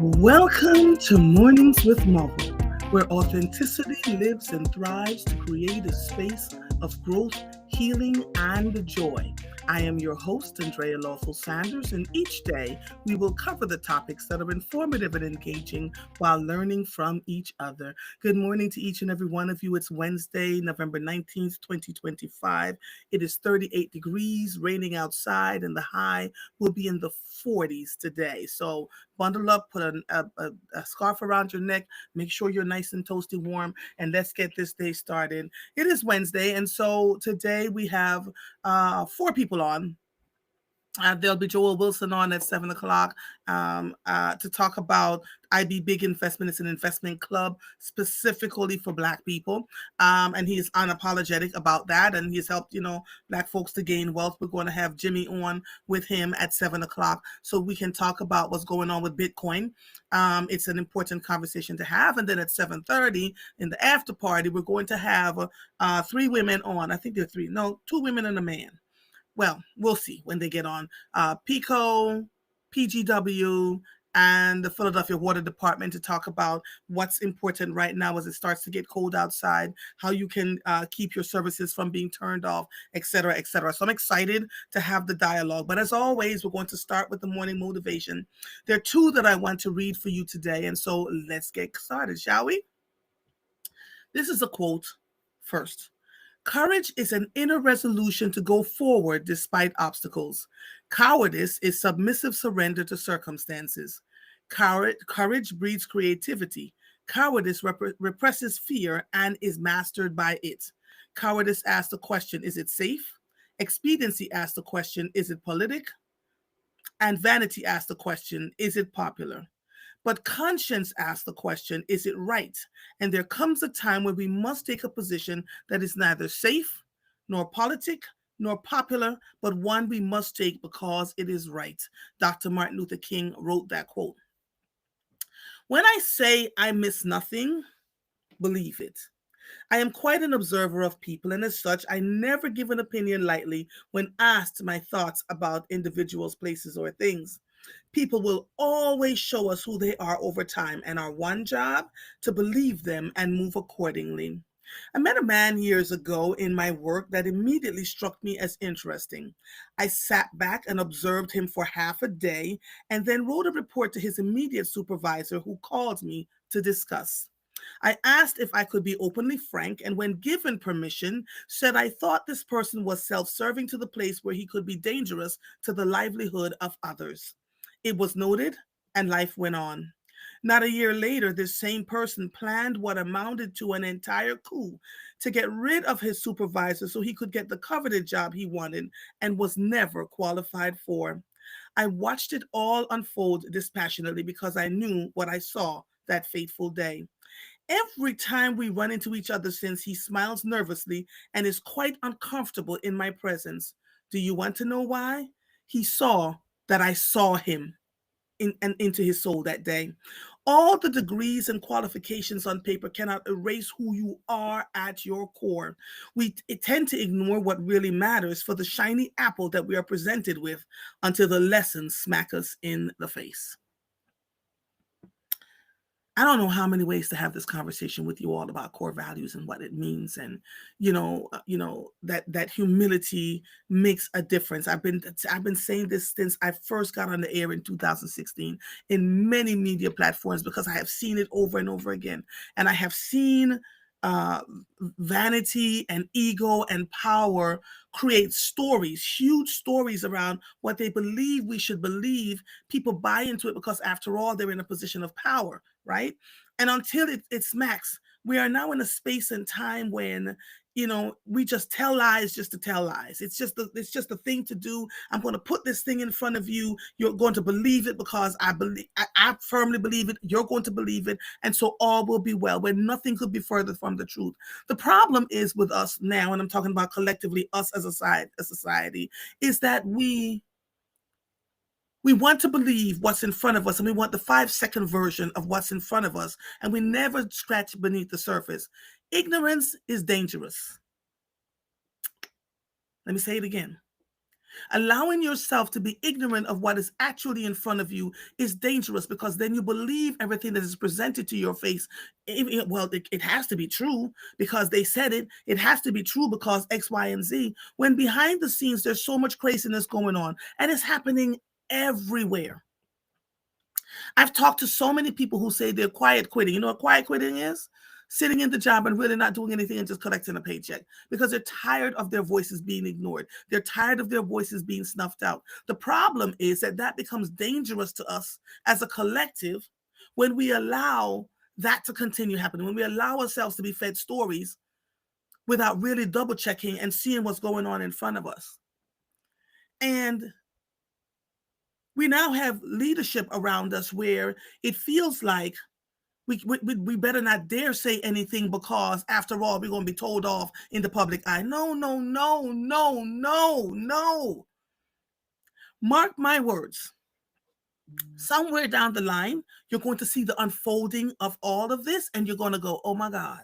Welcome to Mornings with Marvel, where authenticity lives and thrives to create a space of growth, healing, and joy. I am your host, Andrea Lawful Sanders, and each day we will cover the topics that are informative and engaging while learning from each other. Good morning to each and every one of you. It's Wednesday, November 19th, 2025. It is 38 degrees, raining outside, and the high will be in the 40s today. So bundle up, put a scarf around your neck, make sure you're nice and toasty warm, and let's get this day started. It is Wednesday, and so today we have four people on. There'll be Joel Wilson on at 7 o'clock to talk about IB Big Investment. It's an investment club specifically for Black people. And he is unapologetic about that. And he's helped, Black folks to gain wealth. We're going to have Jimmy on with him at 7 o'clock so we can talk about what's going on with Bitcoin. It's an important conversation to have. And then at 7:30 in the after party, we're going to have three women on. I think there are three. No, two women and a man. Well, we'll see when they get on. PICO, PGW, and the Philadelphia Water Department to talk about what's important right now as it starts to get cold outside, how you can keep your services from being turned off, et cetera, et cetera. So I'm excited to have the dialogue. But as always, we're going to start with the morning motivation. There are two that I want to read for you today. And so let's get started, shall we? This is a quote first. Courage is an inner resolution to go forward despite obstacles. Cowardice is submissive surrender to circumstances. Courage breeds creativity. Cowardice represses fear and is mastered by it. Cowardice asks the question, is it safe? Expediency asks the question, is it politic? And vanity asks the question, is it popular? But conscience asks the question, is it right? And there comes a time when we must take a position that is neither safe, nor politic, nor popular, but one we must take because it is right. Dr. Martin Luther King wrote that quote. When I say I miss nothing, believe it. I am quite an observer of people, and as such, I never give an opinion lightly when asked my thoughts about individuals, places, or things. People will always show us who they are over time, and our one job to believe them and move accordingly. I met a man years ago in my work that immediately struck me as interesting. I sat back and observed him for half a day and then wrote a report to his immediate supervisor who called me to discuss. I asked if I could be openly frank, and when given permission, said I thought this person was self-serving to the place where he could be dangerous to the livelihood of others. It was noted, and life went on. Not a year later, this same person planned what amounted to an entire coup to get rid of his supervisor so he could get the coveted job he wanted and was never qualified for. I watched it all unfold dispassionately because I knew what I saw that fateful day. Every time we run into each other since, he smiles nervously and is quite uncomfortable in my presence. Do you want to know why? He saw that I saw him and into his soul that day. All the degrees and qualifications on paper cannot erase who you are at your core. We tend to ignore what really matters for the shiny apple that we are presented with until the lessons smack us in the face. I don't know how many ways to have this conversation with you all about core values and what it means, and that humility makes a difference. I've been saying this since I first got on the air in 2016 in many media platforms because I have seen it over and over again, and I have seen uh, vanity and ego and power create stories, huge stories around what they believe we should believe. People buy into it because, after all, they're in a position of power, right? And until it smacks, we are now in a space and time when we just tell lies just to tell lies. It's just a thing to do. I'm going to put this thing in front of you. You're going to believe it because I firmly believe it. You're going to believe it, and so all will be well. When nothing could be further from the truth. The problem is with us now, and I'm talking about collectively, us as a society, is that we want to believe what's in front of us, and we want the 5-second version of what's in front of us, and we never scratch beneath the surface. Ignorance is dangerous. Let me say it again. Allowing yourself to be ignorant of what is actually in front of you is dangerous, because then you believe everything that is presented to your face. Well, it has to be true because they said it. It has to be true because X, Y, and Z. When behind the scenes, there's so much craziness going on, and it's happening everywhere. I've talked to so many people who say they're quiet quitting. You know what quiet quitting is? Sitting in the job and really not doing anything and just collecting a paycheck, because they're tired of their voices being ignored. They're tired of their voices being snuffed out. The problem is that that becomes dangerous to us as a collective when we allow that to continue happening, when we allow ourselves to be fed stories without really double checking and seeing what's going on in front of us. And we now have leadership around us where it feels like we better not dare say anything, because after all, we're going to be told off in the public eye. No, no, no, no, no, no. Mark my words. Somewhere down the line, you're going to see the unfolding of all of this, and you're going to go, oh my God.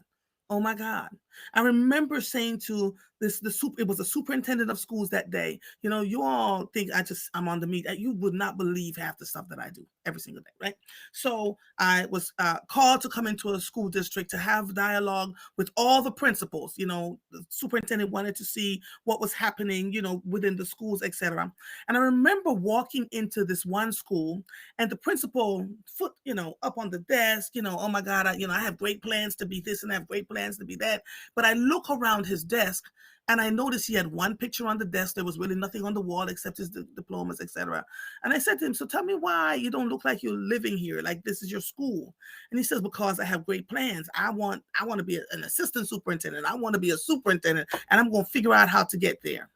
Oh my God. I remember saying to it was a superintendent of schools that day, you all think I'm on the meet. You would not believe half the stuff that I do every single day, right? So I was called to come into a school district to have dialogue with all the principals. The superintendent wanted to see what was happening, within the schools, etc. And I remember walking into this one school, and the principal foot, up on the desk, oh my God, I have great plans to be this and I have great plans to be that. But I look around his desk and I noticed he had one picture on the desk. There was really nothing on the wall except his diplomas, etc. And I said to him, so tell me why you don't look like you're living here, like this is your school. And he says, because I have great plans. I want to be an assistant superintendent. I want to be a superintendent, and I'm going to figure out how to get there.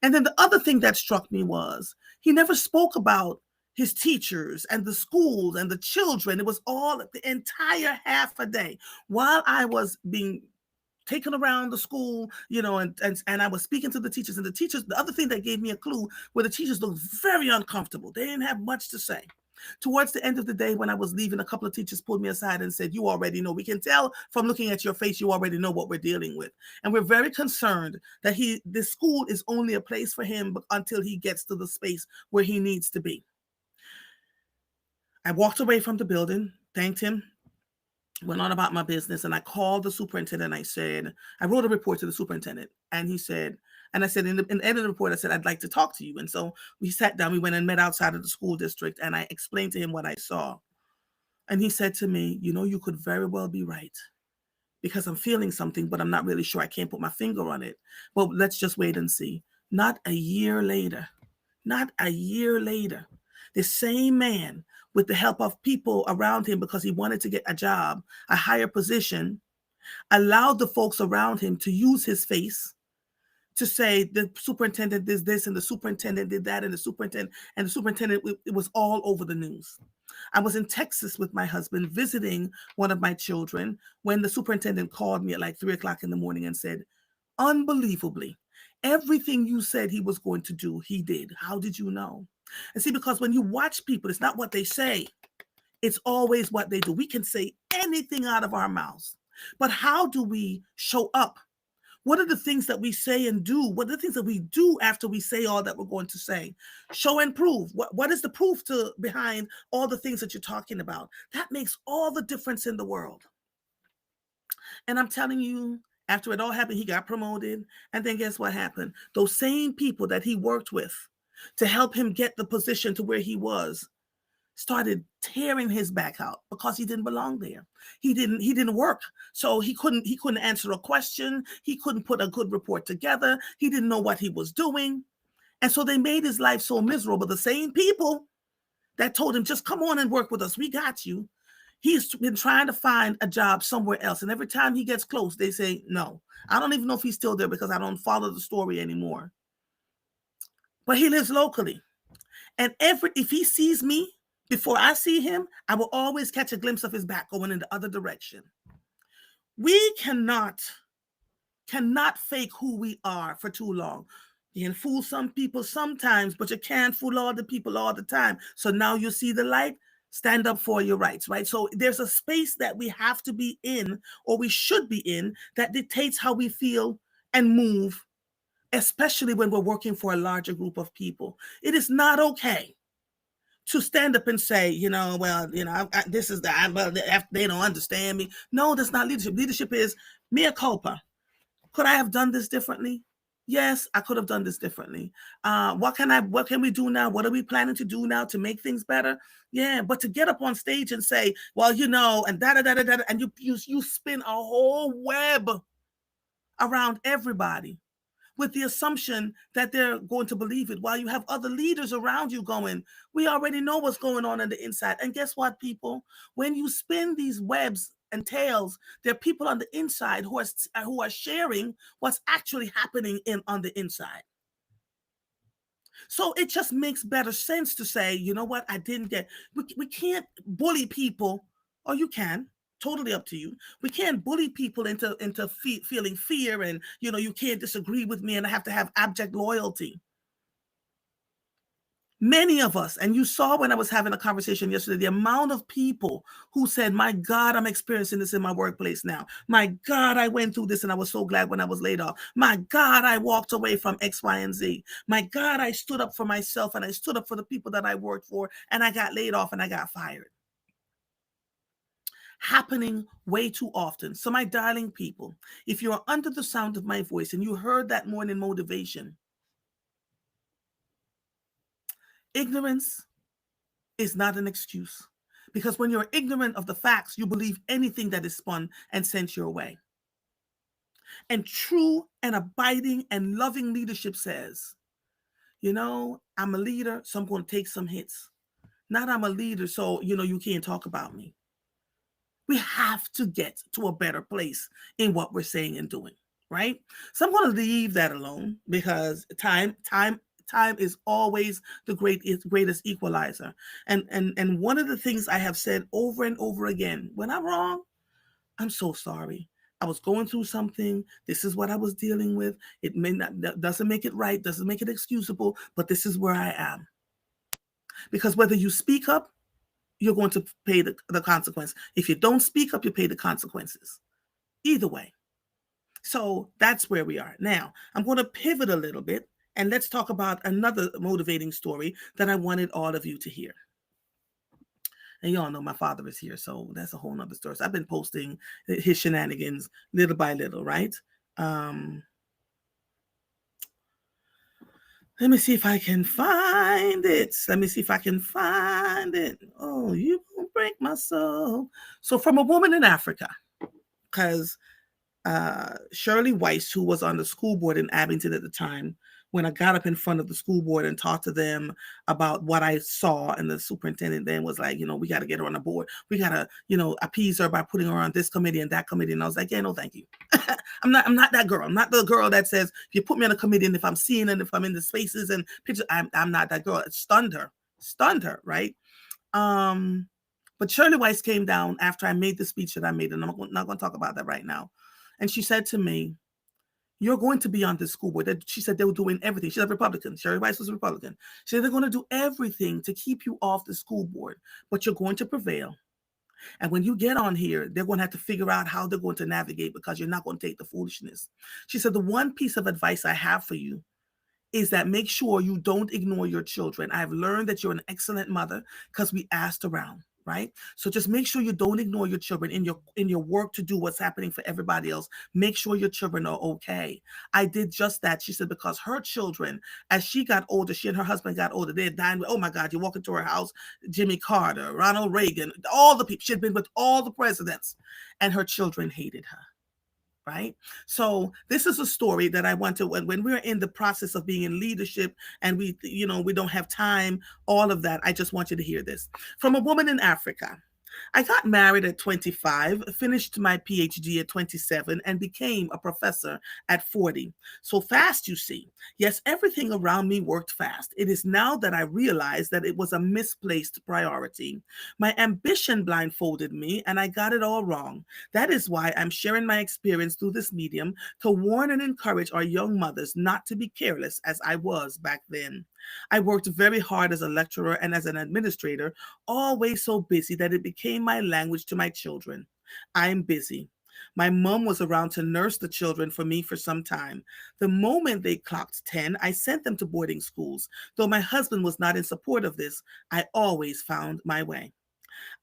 And then the other thing that struck me was he never spoke about his teachers and the schools and the children. It was all the entire half a day while I was being taken around the school, and I was speaking to the teachers. And the other thing that gave me a clue were the teachers looked very uncomfortable. They didn't have much to say. Towards the end of the day, when I was leaving, a couple of teachers pulled me aside and said, you already know. We can tell from looking at your face, you already know what we're dealing with. And we're very concerned that this school is only a place for him until he gets to the space where he needs to be. I walked away from the building, thanked him, went on about my business, and I called the superintendent. I wrote a report to the superintendent, and he said, and I said, in the end of the report, I said, I'd like to talk to you. And so we sat down, we went and met outside of the school district, and I explained to him what I saw. And he said to me, you could very well be right, because I'm feeling something, but I'm not really sure. I can't put my finger on it. Well, let's just wait and see. Not a year later, the same man, with the help of people around him because he wanted to get a job, a higher position, allowed the folks around him to use his face to say the superintendent did this and the superintendent did that and the superintendent, it was all over the news. I was in Texas with my husband visiting one of my children when the superintendent called me at like 3:00 in the morning and said, unbelievably, everything you said he was going to do, he did. How did you know? And see, because when you watch people, it's not what they say, it's always what they do. We can say anything out of our mouths, but how do we show up? What are the things that we say and do? What are the things that we do after we say all that we're going to say? Show and prove. What is the proof behind all the things that you're talking about? That makes all the difference in the world. And I'm telling you, after it all happened, he got promoted. And then guess what happened? Those same people that he worked with to help him get the position to where he was started tearing his back out because he didn't belong there. He didn't work. So he couldn't answer a question. He couldn't put a good report together. He didn't know what he was doing. And so they made his life so miserable. The same people that told him, just come on and work with us, we got you, he's been trying to find a job somewhere else. And every time he gets close, they say, no. I don't even know if he's still there because I don't follow the story anymore. But he lives locally. And if he sees me, before I see him, I will always catch a glimpse of his back going in the other direction. We cannot fake who we are for too long. You can fool some people sometimes, but you can't fool all the people all the time. So now you see the light, stand up for your rights, right? So there's a space that we have to be in, or we should be in, that dictates how we feel and move especially when we're working for a larger group of people. It is not okay to stand up and say, well, this is they don't understand me. No, that's not leadership. Leadership is mea culpa. Could I have done this differently? Yes, I could have done this differently. What can we do now? What are we planning to do now to make things better? Yeah, but to get up on stage and say, well, and da da da da da, and you spin a whole web around everybody with the assumption that they're going to believe it, while you have other leaders around you going, we already know what's going on the inside. And guess what, people? When you spin these webs and tails, there are people on the inside who are sharing what's actually happening on the inside. So it just makes better sense to say, you know what, we can't bully people, or you can, totally up to you. We can't bully people into feeling fear, and you can't disagree with me and I have to have abject loyalty. Many of us, and you saw when I was having a conversation yesterday, the amount of people who said, my God, I'm experiencing this in my workplace now. My God, I went through this and I was so glad when I was laid off. My God, I walked away from X, Y, and Z. My God, I stood up for myself and I stood up for the people that I worked for, and I got laid off and I got fired. Happening way too often. So my darling people, if you are under the sound of my voice and you heard that morning motivation, ignorance is not an excuse. Because when you're ignorant of the facts, you believe anything that is spun and sent your way. And true and abiding and loving leadership says, I'm a leader, so I'm going to take some hits. Not I'm a leader, so, you can't talk about me. We have to get to a better place in what we're saying and doing, right? So I'm going to leave that alone, because time is always the greatest equalizer. And one of the things I have said over and over again, when I'm wrong, I'm so sorry. I was going through something. This is what I was dealing with. It doesn't make it right, doesn't make it excusable, but this is where I am. Because whether you speak up, you're going to pay the consequence. If you don't speak up, you pay the consequences. Either way. So that's where we are. Now, I'm going to pivot a little bit, and let's talk about another motivating story that I wanted all of you to hear. And y'all know my father is here, so that's a whole nother story. So I've been posting his shenanigans little by little, right? Let me see if I can find it. Oh, you won't break my soul. So from a woman in Africa, because Shirley Weiss, who was on the school board in Abington at the time, when I got up in front of the school board and talked to them about what I saw, and the superintendent then was like, we got to get her on the board. We got to, appease her by putting her on this committee and that committee. And I was like, yeah, no, thank you. I'm not that girl. I'm not the girl that says, if you put me on a committee and if I'm seeing and if I'm in the spaces and pictures, I'm not that girl. It stunned her, right? But Shirley Weiss came down after I made the speech that I made, and I'm not going to talk about that right now. And she said to me, you're going to be on this school board. She said they were doing everything. She's a Republican. Shirley Weiss was a Republican. She said they're going to do everything to keep you off the school board, but you're going to prevail. And when you get on here, they're going to have to figure out how they're going to navigate, because you're not going to take the foolishness. She said, the one piece of advice I have for you is that make sure you don't ignore your children. I've learned that you're an excellent mother because we asked around, right? So just make sure you don't ignore your children in your work to do what's happening for everybody else. Make sure your children are okay. I did just that. She said, because her children, as she got older, she and her husband got older, they're dying. Oh my God, you walk into her house, Jimmy Carter, Ronald Reagan, all the people. She had been with all the presidents, and her children hated her. Right? So this is a story that I want to, when we're in the process of being in leadership and we don't have time, all of that, I just want you to hear this. From a woman in Africa. I got married at 25, finished my PhD at 27, and became a professor at 40. So fast, you see. Yes, everything around me worked fast. It is now that I realize that it was a misplaced priority. My ambition blindfolded me, and I got it all wrong. That is why I'm sharing my experience through this medium to warn and encourage our young mothers not to be careless as I was back then. I worked very hard as a lecturer and as an administrator, always so busy that it became my language to my children. I'm busy. My mom was around to nurse the children for me for some time. The moment they clocked 10, I sent them to boarding schools. Though my husband was not in support of this, I always found my way.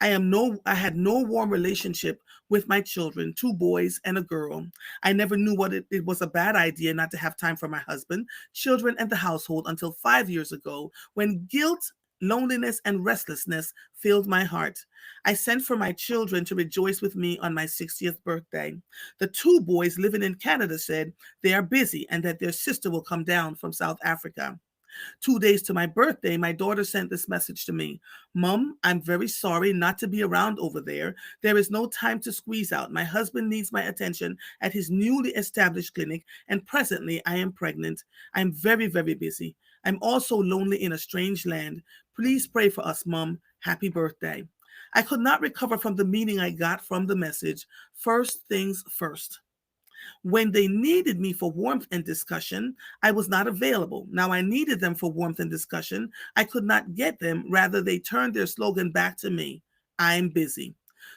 I had no warm relationship with my children, two boys and a girl. I never knew it was a bad idea not to have time for my husband, children, and the household until 5 years ago when guilt, loneliness, and restlessness filled my heart. I sent for my children to rejoice with me on my 60th birthday. The two boys living in Canada said they are busy and that their sister will come down from South Africa. 2 days to my birthday, my daughter sent this message to me: Mom, I'm very sorry not to be around over there. There is no time to squeeze out. My husband needs my attention at his newly established clinic, and presently I am pregnant. I'm very, very busy. I'm also lonely in a strange land. Please pray for us, Mom. Happy birthday. I could not recover from the meaning I got from the message. First things first. When they needed me for warmth and discussion, I was not available. Now I needed them for warmth and discussion. I could not get them. Rather, they turned their slogan back to me: I'm busy.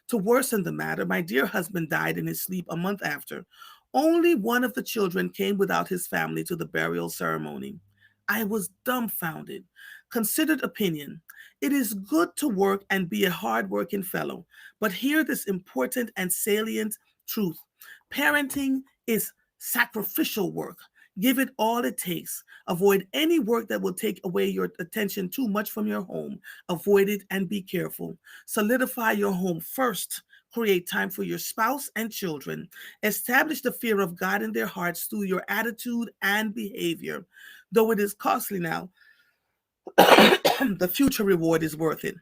To worsen the matter, my dear husband died in his sleep a month after. Only one of the children came without his family to the burial ceremony. I was dumbfounded. Considered opinion. It is good to work and be a hardworking fellow, but hear this important and salient truth. Parenting is sacrificial work. Give it all it takes. Avoid any work that will take away your attention too much from your home. Avoid it and be careful. Solidify your home first. Create time for your spouse and children. Establish the fear of God in their hearts through your attitude and behavior. Though it is costly now, the future reward is worth it.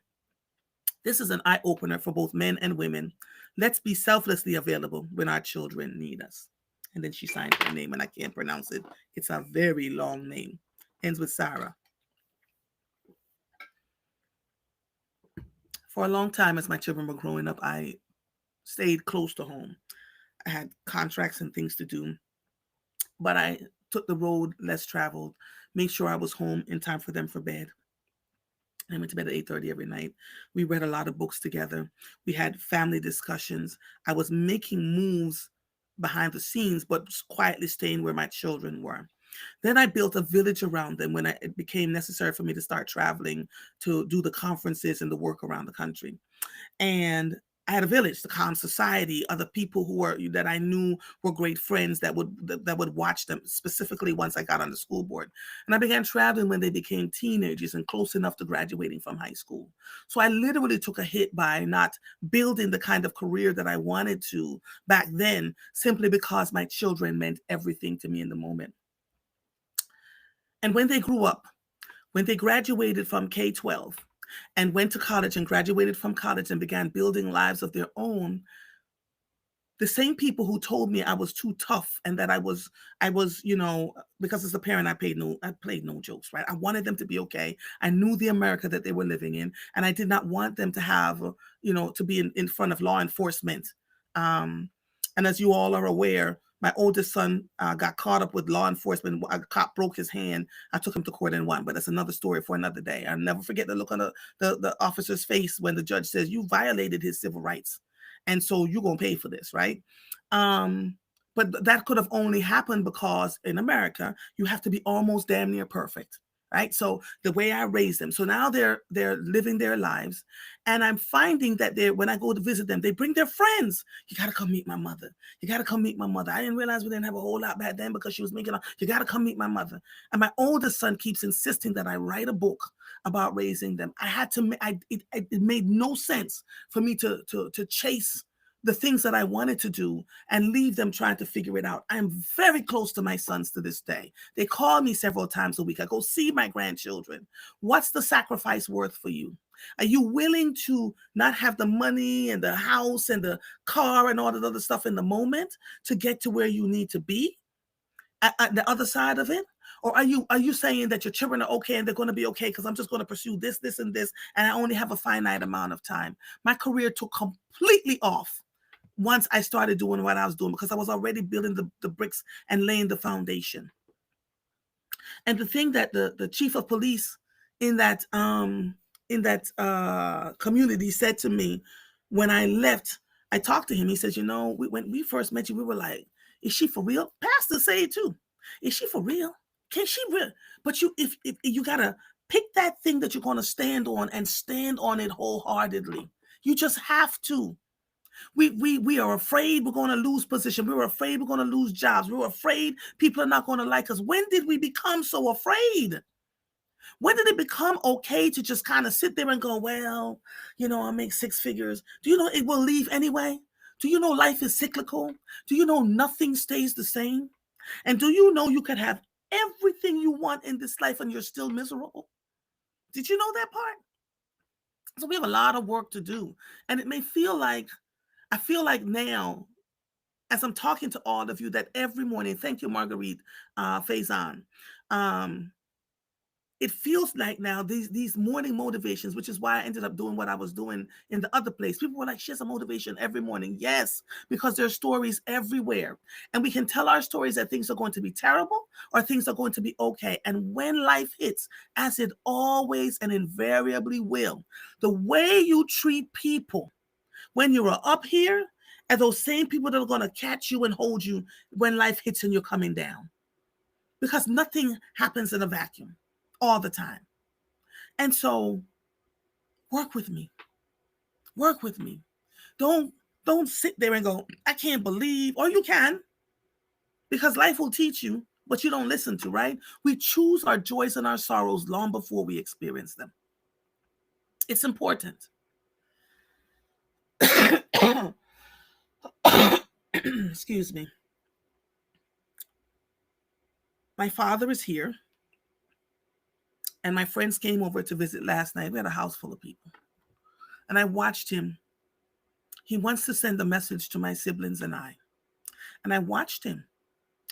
This is an eye opener for both men and women. Let's be selflessly available when our children need us. And then she signed her name, and I can't pronounce it. It's a very long name. Ends with Sarah. For a long time, as my children were growing up, I stayed close to home. I had contracts and things to do, but I took the road less traveled, made sure I was home in time for them for bed. I went to bed at 8:30 every night. We read a lot of books together. We had family discussions. I was making moves behind the scenes, but quietly staying where my children were. Then I built a village around them when it became necessary for me to start traveling to do the conferences and the work around the country. And I had a village, the calm society, other people who were that I knew were great friends that would watch them, specifically once I got on the school board. And I began traveling when they became teenagers and close enough to graduating from high school. So I literally took a hit by not building the kind of career that I wanted to back then, simply because my children meant everything to me in the moment. And when they grew up, when they graduated from K 12 and went to college and graduated from college and began building lives of their own, the same people who told me I was too tough and that I was, because as a parent, I played no jokes, right? I wanted them to be okay. I knew the America that they were living in, and I did not want them to have, to be in front of law enforcement. Um, and as you all are aware, my oldest son got caught up with law enforcement. A cop broke his hand. I took him to court and won, but that's another story for another day. I'll never forget the look on the officer's face when the judge says, "You violated his civil rights, and so you're gonna pay for this," right? Um, but that could have only happened because in America you have to be almost damn near perfect, right? So the way I raised them, so now they're living their lives, and I'm finding that they when I go to visit them, they bring their friends. You got to come meet my mother. You got to come meet my mother. I didn't realize we didn't have a whole lot back then because she was making. You got to come meet my mother. And my oldest son keeps insisting that I write a book about raising them. I had to. It made no sense for me to chase the things that I wanted to do and leave them trying to figure it out. I'm very close to my sons to this day. They call me several times a week. I go see my grandchildren. What's the sacrifice worth for you? Are you willing to not have the money and the house and the car and all that other stuff in the moment to get to where you need to be at the other side of it? Or are you saying that your children are okay and they're going to be okay because I'm just going to pursue this, and this, and I only have a finite amount of time? My career took completely off once I started doing what I was doing because I was already building the bricks and laying the foundation. And the thing that the chief of police in that community said to me when I left I talked to him. He says, when we first met you, we were like, is she for real? Pastor say it too. Is she for real? Can she real? But if you gotta pick that thing that you're gonna stand on and stand on it wholeheartedly. You just have to. We are afraid we're going to lose position. We were afraid we're going to lose jobs. We were afraid people are not going to like us. When did we become so afraid? When did it become okay to just kind of sit there and go, well, I'll make six figures? Do you know it will leave anyway? Do you know life is cyclical? Do you know nothing stays the same? And do you know you can have everything you want in this life and you're still miserable? Did you know that part? So we have a lot of work to do. And it may feel like, I feel like now, as I'm talking to all of you, that every morning, thank you, Marguerite Faison, it feels like now these morning motivations, which is why I ended up doing what I was doing in the other place. People were like, she has a motivation every morning. Yes, because there's stories everywhere. And we can tell our stories that things are going to be terrible or things are going to be okay. And when life hits, as it always and invariably will, the way you treat people when you are up here are those same people that are going to catch you and hold you when life hits and you're coming down. Because nothing happens in a vacuum all the time. And so work with me. Work with me. Don't sit there and go, I can't believe, or you can, because life will teach you, but you don't listen to, right? We choose our joys and our sorrows long before we experience them. It's important. Excuse me. My father is here, and my friends came over to visit last night. We had a house full of people. And I watched him. He wants to send a message to my siblings and I. And I watched him.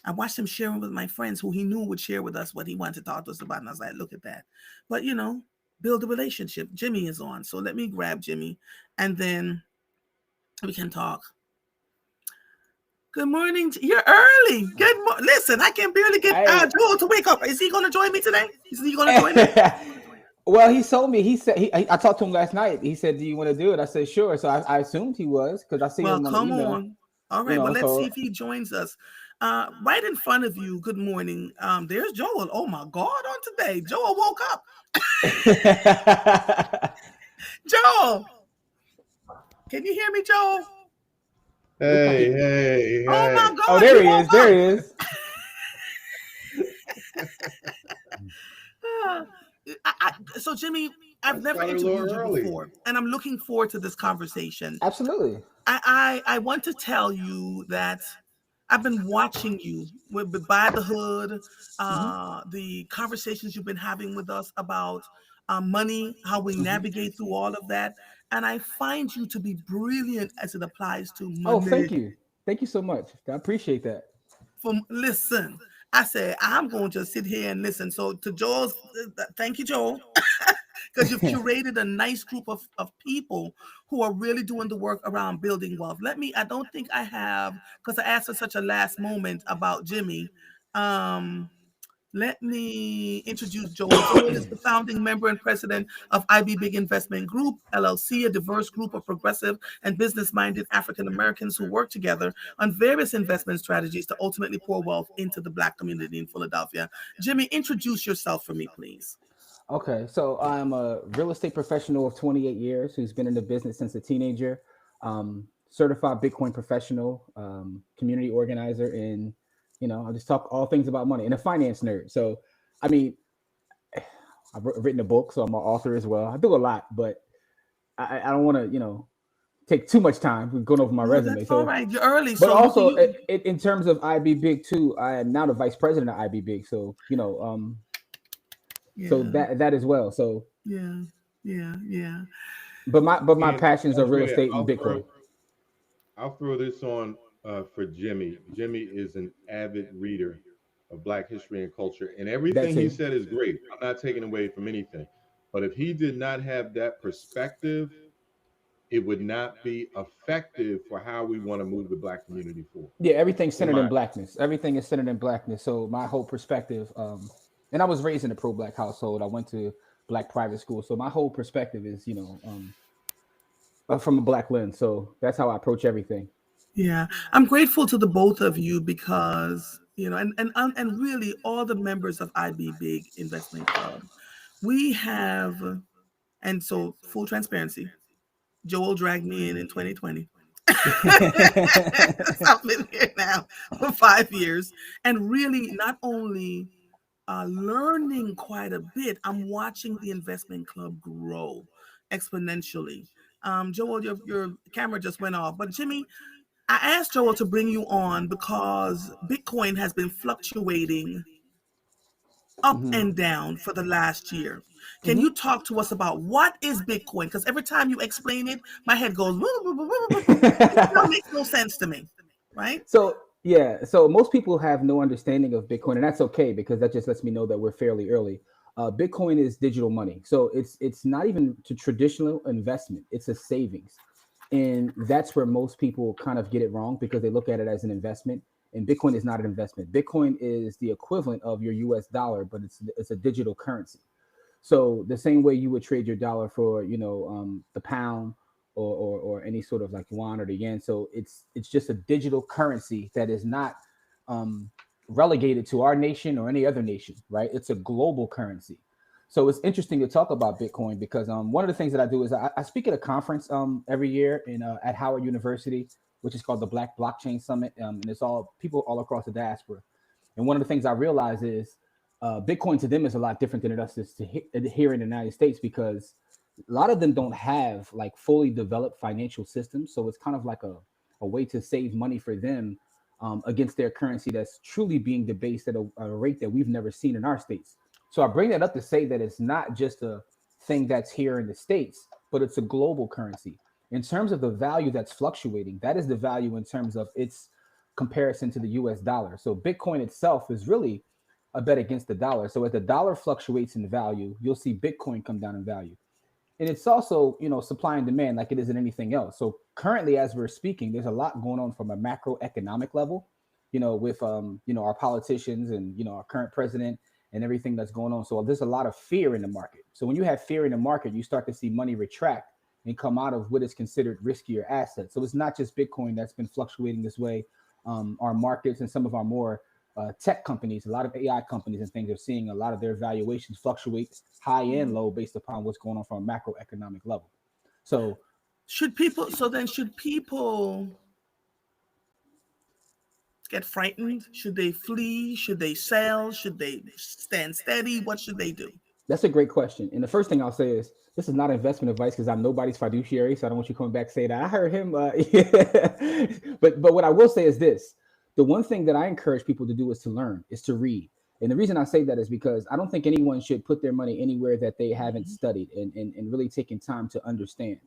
I watched him sharing with my friends who he knew would share with us what he wanted to talk to us about. And I was like, look at that. But, build a relationship. Jimmy is on. So let me grab Jimmy and then we can talk. Good morning. You're early. Good morning. Listen, I can barely get Joel to wake up. Is he going to join me today? Is he going to join me? Well, he told me. He said I talked to him last night. He said, "Do you want to do it?" I said, "Sure." So I assumed he was because I see him on the email. On. All right. Well, let's see if he joins us. Right in front of you. Good morning. There's Joel. Oh my God! On today, Joel woke up. Joel, can you hear me, Joel? Hey. Oh my God! Oh, there he is. There he is. So Jimmy, I've never interviewed you before, and I'm looking forward to this conversation. Absolutely. I want to tell you that I've been watching you by the hood, the conversations you've been having with us about money, how we navigate through all of that, and I find you to be brilliant as it applies to money. Oh, thank you so much. I appreciate that. Listen, I said I'm going to just sit here and listen. So to Joel's, thank you, Joel. Because you've curated a nice group of people who are really doing the work around building wealth. I don't think I have, because I asked at such a last moment about Jimmy. Let me introduce Joel. Joel is the founding member and president of IB Big Investment Group, LLC, a diverse group of progressive and business-minded African Americans who work together on various investment strategies to ultimately pour wealth into the Black community in Philadelphia. Jimmy, introduce yourself for me, please. Okay, so I'm a real estate professional of 28 years who's been in the business since a teenager, certified Bitcoin professional, community organizer, and I just talk all things about money and a finance nerd. So, I mean, I've written a book, so I'm an author as well. I do a lot, but I don't want to, take too much time with going over my resume. That's so, all right. You're early. But also, in terms of IB Big too, I am now the vice president of IB Big. So, so that as well. So yeah. But my passions are real estate and Bitcoin. I'll throw this on for Jimmy. Jimmy is an avid reader of Black history and culture, and everything he said is great. I'm not taking away from anything, but if he did not have that perspective, it would not be effective for how we want to move the Black community forward. Yeah, everything's centered in Blackness. Everything is centered in Blackness. So my whole perspective, and I was raised in a pro-Black household. I went to Black private school, so my whole perspective is, from a Black lens. So that's how I approach everything. Yeah, I'm grateful to the both of you because and really all the members of IB Big Investment Club. We have, and so full transparency, Joel dragged me in 2020. I've been here now for 5 years, and really not only learning quite a bit, I'm watching the investment club grow exponentially. Joel, your camera just went off, but Jimmy, I asked Joel to bring you on because Bitcoin has been fluctuating up and down for the last year. Can you talk to us about what is Bitcoin? Because every time you explain it, my head goes, it still makes no sense to me, right? So yeah, so most people have no understanding of Bitcoin, and that's okay because that just lets me know that we're fairly early. Bitcoin is digital money, so it's not even to traditional investment; it's a savings, and that's where most people kind of get it wrong because they look at it as an investment. And Bitcoin is not an investment. Bitcoin is the equivalent of your U.S. dollar, but it's a digital currency. So the same way you would trade your dollar for, the pound or any sort of like yuan or the yen. So it's just a digital currency that is not um, relegated to our nation or any other nation, right? It's a global currency. So it's interesting to talk about Bitcoin because one of the things that I do is I speak at a conference every year in at Howard University, which is called the Black Blockchain Summit, and it's all people all across the diaspora. And one of the things I realize is Bitcoin to them is a lot different than it is here in the United States because a lot of them don't have like fully developed financial systems. So it's kind of like a way to save money for them against their currency that's truly being debased at a rate that we've never seen in our states. So I bring that up to say that it's not just a thing that's here in the States, but it's a global currency. In terms of the value that's fluctuating, that is the value in terms of its comparison to the US dollar. So Bitcoin itself is really a bet against the dollar. So as the dollar fluctuates in value, you'll see Bitcoin come down in value. And it's also, supply and demand like it is in anything else. So currently, as we're speaking, there's a lot going on from a macroeconomic level, with our politicians and our current president and everything that's going on. So there's a lot of fear in the market. So when you have fear in the market, you start to see money retract and come out of what is considered riskier assets. So it's not just Bitcoin that's been fluctuating this way. Our markets and some of our more tech companies, a lot of AI companies and things are seeing a lot of their valuations fluctuate high and low based upon what's going on from a macroeconomic level. So should people get frightened? Should they flee? Should they sell? Should they stand steady? What should they do? That's a great question. And the first thing I'll say is this is not investment advice because I'm nobody's fiduciary. So I don't want you coming back saying that I heard him. But what I will say is this. The one thing that I encourage people to do is to learn, is to read. And the reason I say that is because I don't think anyone should put their money anywhere that they haven't studied and really taken time to understand.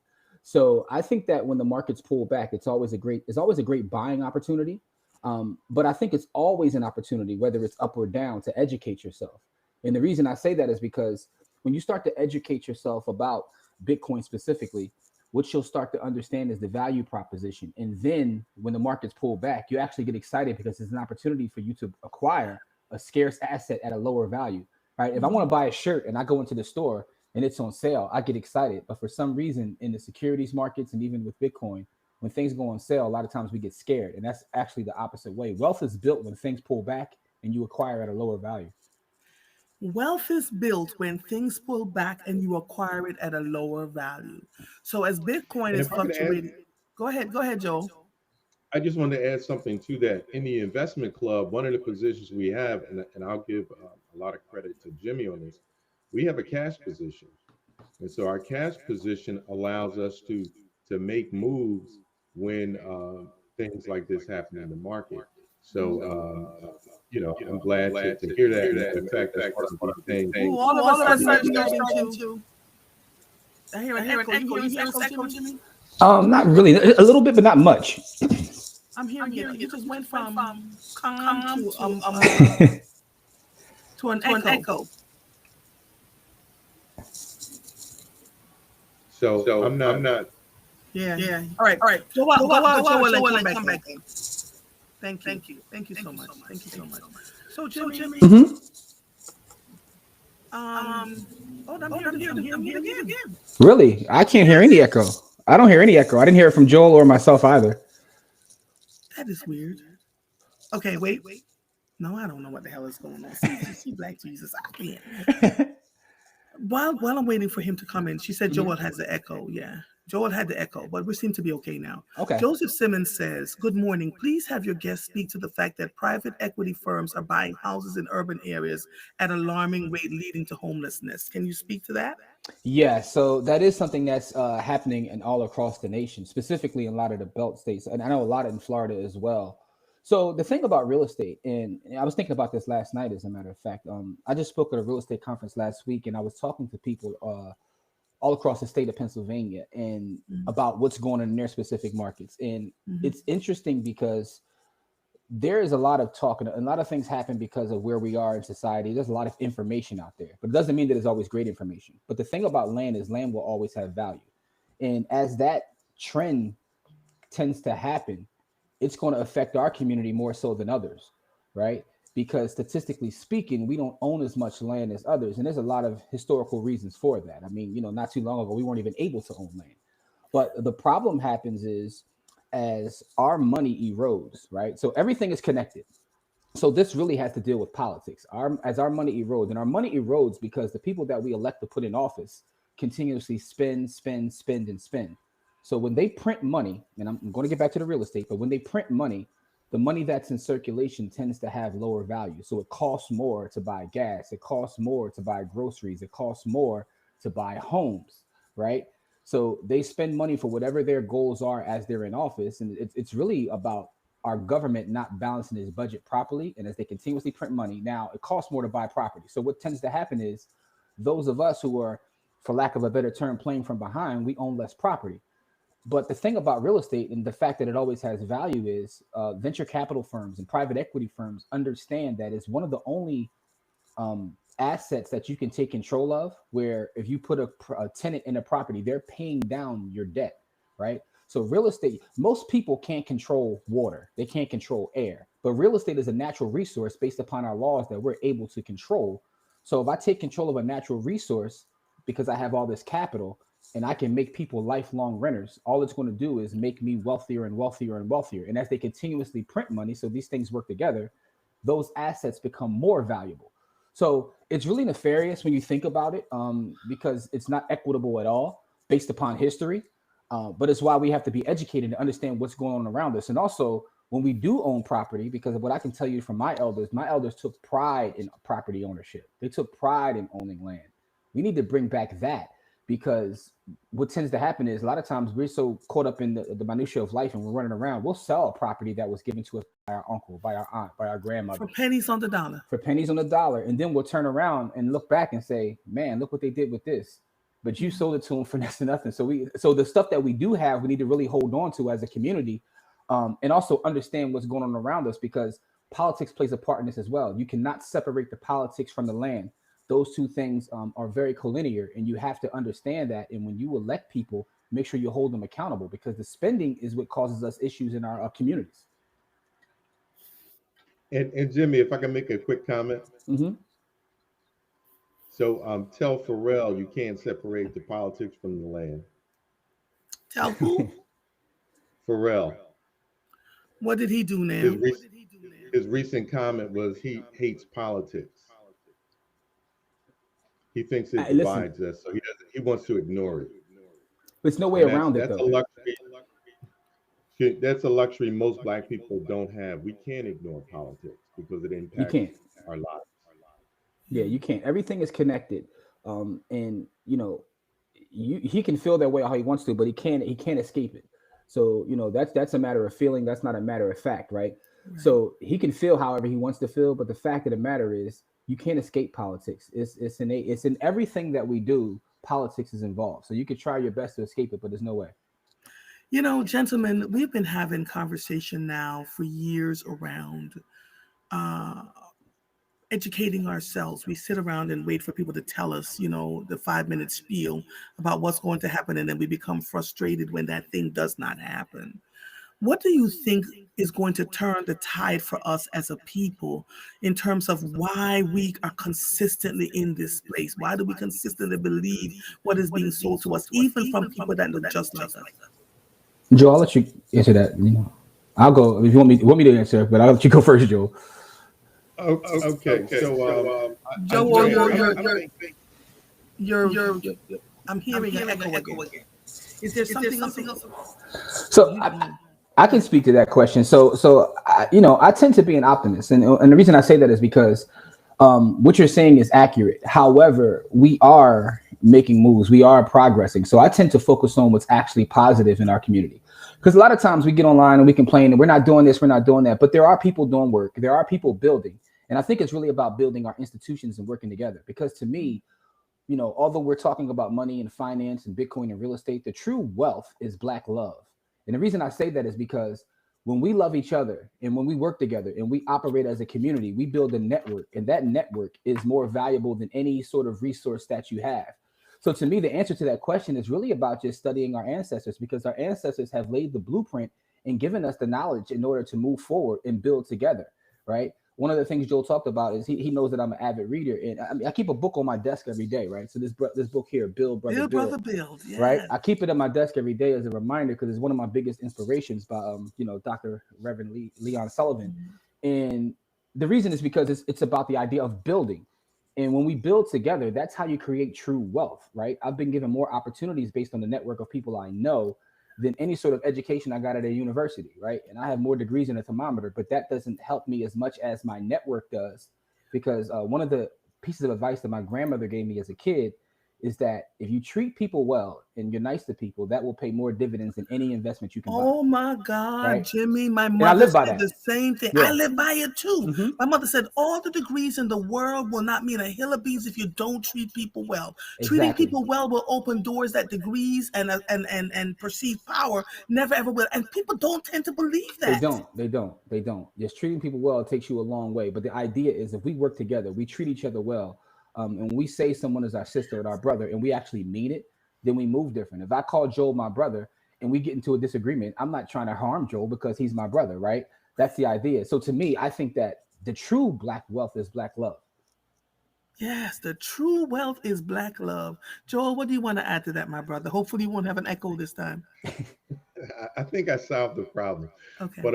So I think that when the markets pull back, it's always a great buying opportunity. But I think it's always an opportunity, whether it's up or down, to educate yourself. And the reason I say that is because when you start to educate yourself about Bitcoin specifically, what you'll start to understand is the value proposition. And then when the markets pull back, you actually get excited because it's an opportunity for you to acquire a scarce asset at a lower value, right? If I want to buy a shirt and I go into the store and it's on sale, I get excited. But for some reason in the securities markets and even with Bitcoin, when things go on sale, a lot of times we get scared. And that's actually the opposite way. Wealth is built when things pull back and you acquire at a lower value. Wealth is built when things pull back and you acquire it at a lower value. So as Bitcoin is fluctuating, go ahead, Joel. I just wanted to add something to that. In the investment club, one of the positions we have, and I'll give a lot of credit to Jimmy on this, we have a cash position. And so our cash position allows us to make moves when things like this happen in the market. So, I'm glad to hear that. And in fact, that's part of the thing. All of us are starting to. I hear an echo. You hear an echo, Jimmy? Not really. A little bit, but not much. I'm hearing it. You just went from calm to an echo. So I'm not. Yeah. All right. Go out and come back. Thank you so much. So Jimmy. Mm-hmm. I'm hearing again. Really? I can't hear any echo. I don't hear any echo. I didn't hear it from Joel or myself either. That is weird. Okay, wait. No, I don't know what the hell is going on. See, Black Jesus, I can't. While I'm waiting for him to come in, she said Joel has the echo. Yeah, Joel had the echo, but we seem to be okay now. Okay. Joseph Simmons says, "Good morning. Please have your guests speak to the fact that private equity firms are buying houses in urban areas at an alarming rate, leading to homelessness. Can you speak to that?" Yeah, so that is something that's happening in all across the nation, specifically in a lot of the belt states, and I know a lot in Florida as well. So the thing about real estate, and I was thinking about this last night, as a matter of fact. I just spoke at a real estate conference last week, and I was talking to people all across the state of Pennsylvania and Mhm. about what's going on in their specific markets. And Mhm. it's interesting because there is a lot of talk and a lot of things happen because of where we are in society. There's a lot of information out there, but it doesn't mean that it's always great information. But the thing about land is land will always have value. And as that trend tends to happen, it's going to affect our community more so than others, right? Because statistically speaking, we don't own as much land as others. And there's a lot of historical reasons for that. I mean, not too long ago, we weren't even able to own land. But the problem happens is as our money erodes, right? So everything is connected. So this really has to deal with politics. As our money erodes, and our money erodes because the people that we elect to put in office continuously spend, spend, spend, and spend. So when they print money, and I'm going to get back to the real estate, but when they print money, the money that's in circulation tends to have lower value. So it costs more to buy gas, it costs more to buy groceries, it costs more to buy homes, right? So they spend money for whatever their goals are as they're in office, and it's really about our government not balancing its budget properly. And as they continuously print money, now it costs more to buy property. So what tends to happen is those of us who are, for lack of a better term, playing from behind, we own less property. But the thing about real estate and the fact that it always has value is venture capital firms and private equity firms understand that it's one of the only assets that you can take control of, where if you put a tenant in a property, they're paying down your debt, right? So real estate, most people can't control water, they can't control air, but real estate is a natural resource based upon our laws that we're able to control. So if I take control of a natural resource because I have all this capital and I can make people lifelong renters, all it's going to do is make me wealthier and wealthier and wealthier. And as they continuously print money, so these things work together, those assets become more valuable. So it's really nefarious when you think about it, because it's not equitable at all based upon history. But it's why we have to be educated to understand what's going on around us. And also, when we do own property, because of what I can tell you from my elders took pride in property ownership. They took pride in owning land. We need to bring back that, because what tends to happen is a lot of times we're so caught up in the minutiae of life and we're running around. We'll sell a property that was given to us by our uncle, by our aunt, by our grandmother For pennies on the dollar. for pennies on the dollar. And then we'll turn around and look back and say, man, look what they did with this. But you sold it to them for next to nothing. So the stuff that we do have, we need to really hold on to as a community, and also understand what's going on around us, because politics plays a part in this as well. You cannot separate the politics from the land. Those two things are very collinear, and you have to understand that. And when you elect people, make sure you hold them accountable, because the spending is what causes us issues in our communities. And Jimmy, if I can make a quick comment. Mm-hmm. So tell Pharrell you can't separate the politics from the land. Tell who? Pharrell. What did he do His, now? his recent comment was he hates politics. He thinks it Listen, divides us, so he wants to ignore it. there's no way And that's around it that's a though. luxury. That's a luxury most black people don't have. We can't ignore politics because it You impacts can't. our lives. Yeah, you can't. Everything is connected. And he can feel that way how he wants to, but he can't escape it. So that's a matter of feeling. That's not a matter of fact, right? Right. So he can feel however he wants to feel, but the fact of the matter is you can't escape politics. It's in everything that we do. Politics is involved. So you could try your best to escape it, but there's no way. Gentlemen, we've been having conversation now for years around uh, educating ourselves. We sit around and wait for people to tell us, the 5 minute spiel about what's going to happen, and then we become frustrated when that thing does not happen. What do you think is going to turn the tide for us as a people in terms of why we are consistently in this place? Why do we consistently believe what is being sold to us, even from people that look just like us? Joe, I'll let you answer that. I'll go if you want me to answer, but I'll let you go first, Joe. Okay, so Joe, I'm hearing an echo again. Is there something else? So I can speak to that question. I tend to be an optimist, and the reason I say that is because what you're saying is accurate. However, we are making moves, we are progressing. So I tend to focus on what's actually positive in our community. Because a lot of times we get online and we complain and we're not doing this, we're not doing that. But there are people doing work, there are people building. And I think it's really about building our institutions and working together. Because to me, although we're talking about money and finance and Bitcoin and real estate, the true wealth is Black love. And the reason I say that is because when we love each other and when we work together and we operate as a community, we build a network, and that network is more valuable than any sort of resource that you have. So to me, the answer to that question is really about just studying our ancestors, because our ancestors have laid the blueprint and given us the knowledge in order to move forward and build together, right? One of the things Joel talked about is he knows that I'm an avid reader, and I keep a book on my desk every day, right? So this book here, Build Brother Build, Yes. right? I keep it on my desk every day as a reminder because it's one of my biggest inspirations by Dr. Reverend Leon Sullivan, and the reason is because it's about the idea of building. And when we build together, that's how you create true wealth, right? I've been given more opportunities based on the network of people I know than any sort of education I got at a university, right? And I have more degrees in a thermometer, but that doesn't help me as much as my network does, because one of the pieces of advice that my grandmother gave me as a kid is that if you treat people well and you're nice to people, that will pay more dividends than any investment you can buy. Oh my God, right? Jimmy, my And I mother live by said that. the same thing. Yeah. I live by it too. Mhm. My mother said all the degrees in the world will not mean a hill of beans if you don't treat people well. Treating Exactly. people well will open doors that degrees and perceived power never ever will. And people don't tend to believe They that. don't. They don't. They don't. Just treating people well takes you a long way. But the idea is, if we work together, we treat each other well, and we say someone is our sister or our brother, and we actually mean it, then we move different. If I call Joel my brother and we get into a disagreement, I'm not trying to harm Joel because he's my brother, right? That's the idea. So to me, I think that the true Black wealth is Black love. Yes, the true wealth is Black love. Joel, what do you want to add to that, my brother? Hopefully you won't have an echo this time. I think I solved the problem. Okay. But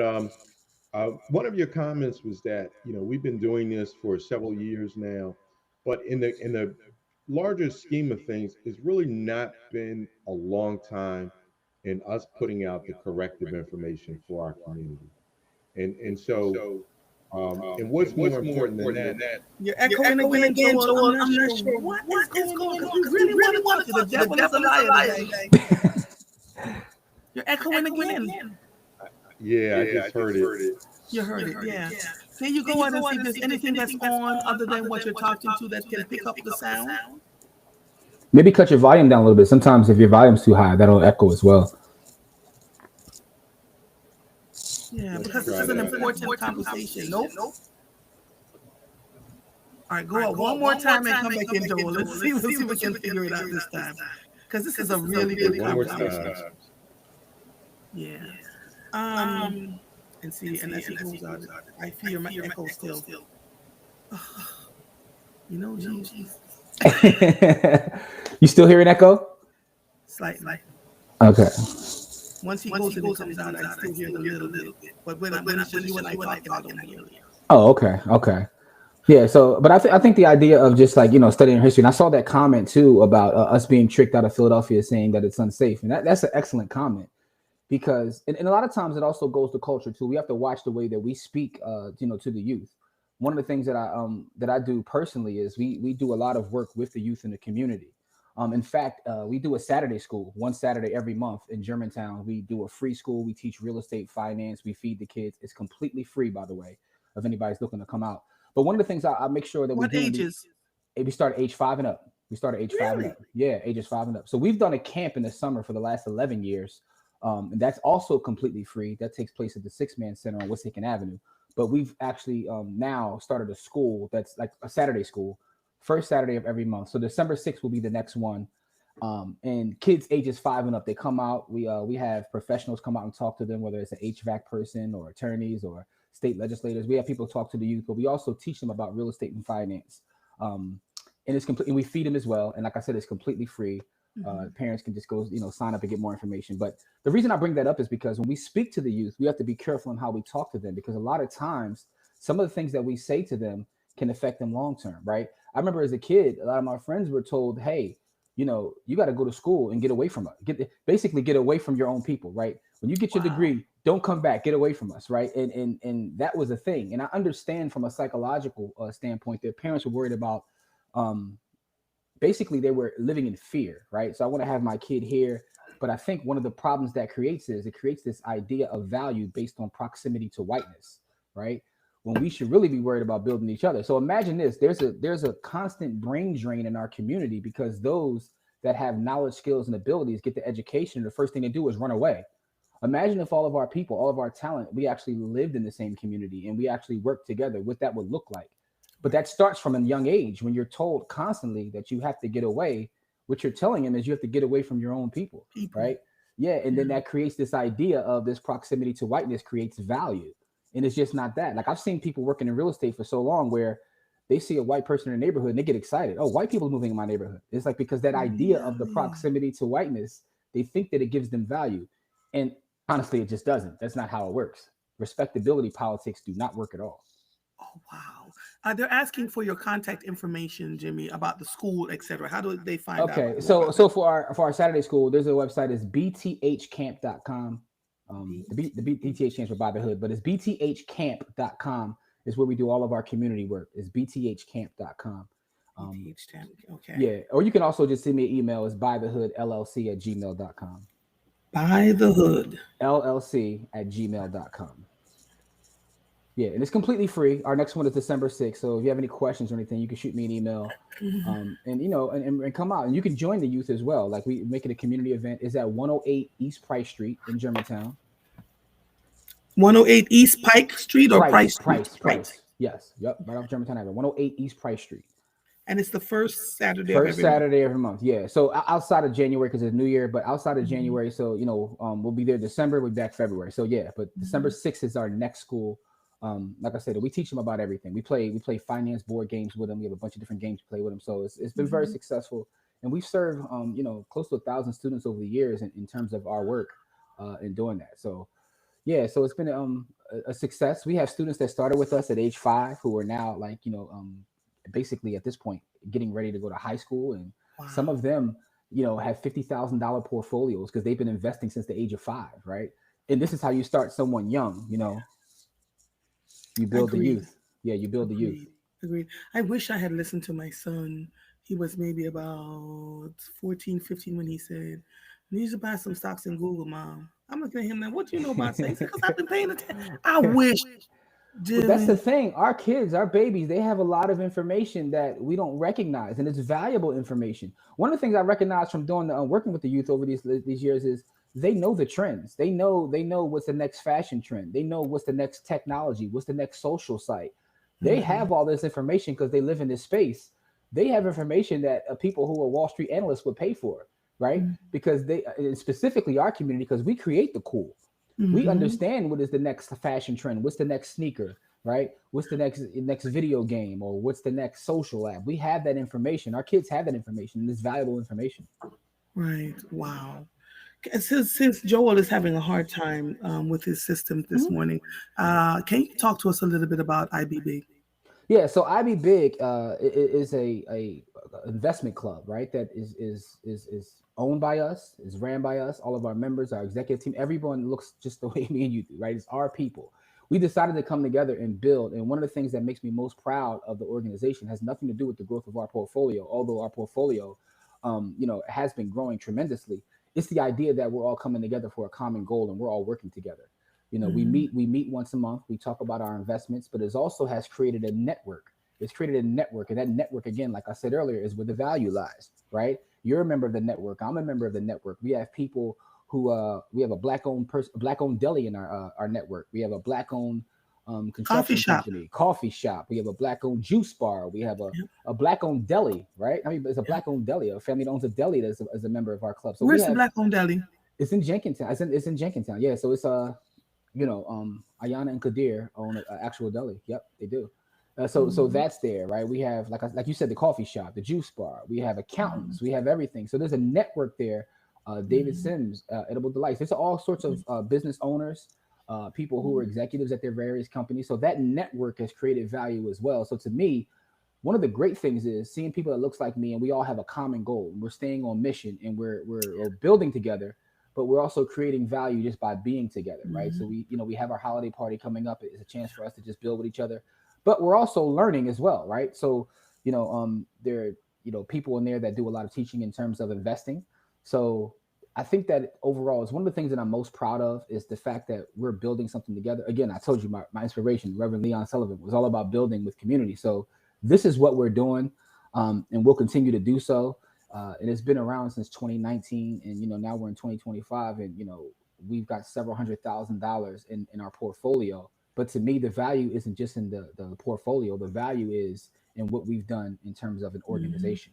one of your comments was that we've been doing this for several years now, but in the larger scheme of things, it's really not been a long time in us putting out the corrective information for our community. And so and what's more important than that? You're echoing again, Joel. I'm not sure what is going on because we really want to talk to you. The devil is a liar today. You're echoing again. Yeah, I just heard it. You heard it, yeah. Can you go on and see if there's anything that's on other than what you're talking to that can pick up the sound? Maybe cut your volume down a little bit. Sometimes if your volume's too high, that'll echo as well. Yeah, Let's because this try is an that. important conversation. Nope. All right, go out one more time and come back in, Joel. Let's see if we can figure it out this time. Because this is a really good One more conversation. time. Yeah. And see, and as it goes out, I fear my echo still. Jesus. You still hear an echo? Slightly. Okay. Once he goes and it comes out, I still hear it a little bit. But when it's just you and I talking, I don't hear it. Oh, okay. Okay. Yeah. So, but I think the idea of just like, studying history, and I saw that comment too about us being tricked out of Philadelphia saying that it's unsafe. And that's an excellent comment, because, and a lot of times it also goes to culture too. We have to watch the way that we speak, to the youth. One of the things that I do personally is we do a lot of work with the youth in the community. In fact, we do a Saturday school, one Saturday every month in Germantown. We do a free school. We teach real estate, finance. We feed the kids. It's completely free, by the way, if anybody's looking to come out. But one of the things I make sure that we do. What ages? We start at age 5 and up. We start at age 5 and up. Yeah, ages 5 and up. So we've done a camp in the summer for the last 11 years. And that's also completely free. That takes place at the Six Man Center on Wissahickon Avenue. But we've actually now started a school that's like a Saturday school, first Saturday of every month. So December 6th will be the next one. And kids ages 5 and up, they come out. We have professionals come out and talk to them, whether it's an HVAC person or attorneys or state legislators. We have people talk to the youth, but we also teach them about real estate and finance. Um, and it's complete, and we feed them as well. And like I said, it's completely free. Parents can just go, sign up and get more information. But the reason I bring that up is because when we speak to the youth, we have to be careful in how we talk to them, because a lot of times some of the things that we say to them can affect them long term, right? I remember as a kid, a lot of my friends were told, hey, you got to go to school and get away from us. Basically get away from your own people, right? When you get your degree, don't come back, get away from us, right? And that was a thing. And I understand from a psychological standpoint that parents were worried about, basically they were living in fear, right? So I want to have my kid here. But I think one of the problems that creates is it creates this idea of value based on proximity to whiteness, right? When we should really be worried about building each other. So imagine this, there's a constant brain drain in our community because those that have knowledge, skills, and abilities get the education, and the first thing they do is run away. Imagine if all of our people, all of our talent, we actually lived in the same community and we actually worked together, what that would look like. But that starts from a young age when you're told constantly that you have to get away. What you're telling them is you have to get away from your own people. Right? Yeah. And then that creates this idea of this proximity to whiteness creates value. And it's just not that. Like I've seen people working in real estate for so long where they see a white person in their neighborhood and they get excited. Oh, white people moving in my neighborhood. It's like because that idea of the proximity to whiteness, they think that it gives them value. And honestly, it just doesn't. That's not how it works. Respectability politics do not work at all. Oh, wow. They're asking for your contact information, Jimmy, about the school, etc. How do they find out? Okay, so for our Saturday school, there's a website, is bthcamp.com. The BTH stands for By the Hood, but it's bthcamp.com is where we do all of our community work. It's bthcamp.com. Okay. Yeah, or you can also just send me an email. It's bythehoodllc@gmail.com. bythehoodllc@gmail.com. Yeah, and it's completely free. Our next one is December 6th. So if you have any questions or anything, you can shoot me an email. And come out. And you can join the youth as well. Like we make it a community event. It's at 108 East Price Street in Germantown. 108 East Pike Street or Price? Price. Yes. Yep. Right off Germantown Avenue. 108 East Price Street. And it's the first Saturday every month. Yeah. So outside of January, because it's New Year, but outside of January, so we'll be there December, we'll be back February. So yeah, but December 6th is our next school. Like I said, we teach them about everything. We play finance board games with them. We have a bunch of different games to play with them. So it's been very successful. And we've served close to 1,000 students over the years in terms of our work in doing that. So yeah, so it's been a success. We have students that started with us at age 5 who are now basically at this point getting ready to go to high school, and some of them have $50,000 portfolios because they've been investing since the age of 5, right? And this is how you start someone young. You build the youth. Yeah, you build the youth. Agreed. I wish I had listened to my son. He was maybe about 14, 15 when he said, "You need to buy some stocks in Google, Mom." I'm looking at him now. What do you know about stocks? Because I've been paying attention. I wish. But that's the thing. Our kids, our babies, they have a lot of information that we don't recognize, and it's valuable information. One of the things I recognize from doing working with the youth over these years is they know the trends. They know what's the next fashion trend. They know what's the next technology, what's the next social site. They have all this information because they live in this space. They have information that people who are Wall Street analysts would pay for, right? Because they, specifically our community, because we create the cool. We understand what is the next fashion trend, what's the next sneaker, right? What's the next video game, or what's the next social app. We have that information. Our kids have that information, and it's valuable information. Right. Wow. Since Joel is having a hard time with his system this morning, can you talk to us a little bit about IB Big? Yeah, so IB Big is a investment club, right? That is owned by us, is ran by us. All of our members, our executive team, everyone looks just the way me and you do, right? It's our people. We decided to come together and build. And one of the things that makes me most proud of the organization has nothing to do with the growth of our portfolio, although our portfolio, has been growing tremendously. It's the idea that we're all coming together for a common goal and we're all working together. We meet once a month. We talk about our investments, but it also has created a network. It's created a network, and that network, again, like I said earlier, is where the value lies, right? You're a member of the network. I'm a member of the network. We have people who we have a black-owned deli in our network. We have a black-owned construction company, coffee shop. We have a black-owned juice bar. We have a black-owned deli, right? I mean, it's a black-owned deli. A family that owns a deli that's a member of our club. So where's the black-owned deli? It's in Jenkintown. It's in Jenkintown. Yeah. So it's Ayana and Kadir own an actual deli. Yep, they do. So that's there, right? We have like you said, the coffee shop, the juice bar. We have accountants. We have everything. So there's a network there. David Sims, Edible Delights. There's all sorts of business owners, people who are executives at their various companies. So that network has created value as well. So to me, one of the great things is seeing people that looks like me, and we all have a common goal. We're staying on mission, and we're building together, but we're also creating value just by being together, right? So we have our holiday party coming up. It's a chance for us to just build with each other, but we're also learning as well, right? So there are people in there that do a lot of teaching in terms of investing. So I think that overall is one of the things that I'm most proud of is the fact that we're building something together. Again, I told you my inspiration, Reverend Leon Sullivan, was all about building with community. So this is what we're doing, and we'll continue to do so. And it's been around since 2019, and now we're in 2025, and we've got several $100,000 in our portfolio. But to me, the value isn't just in the portfolio. The value is in what we've done in terms of an organization.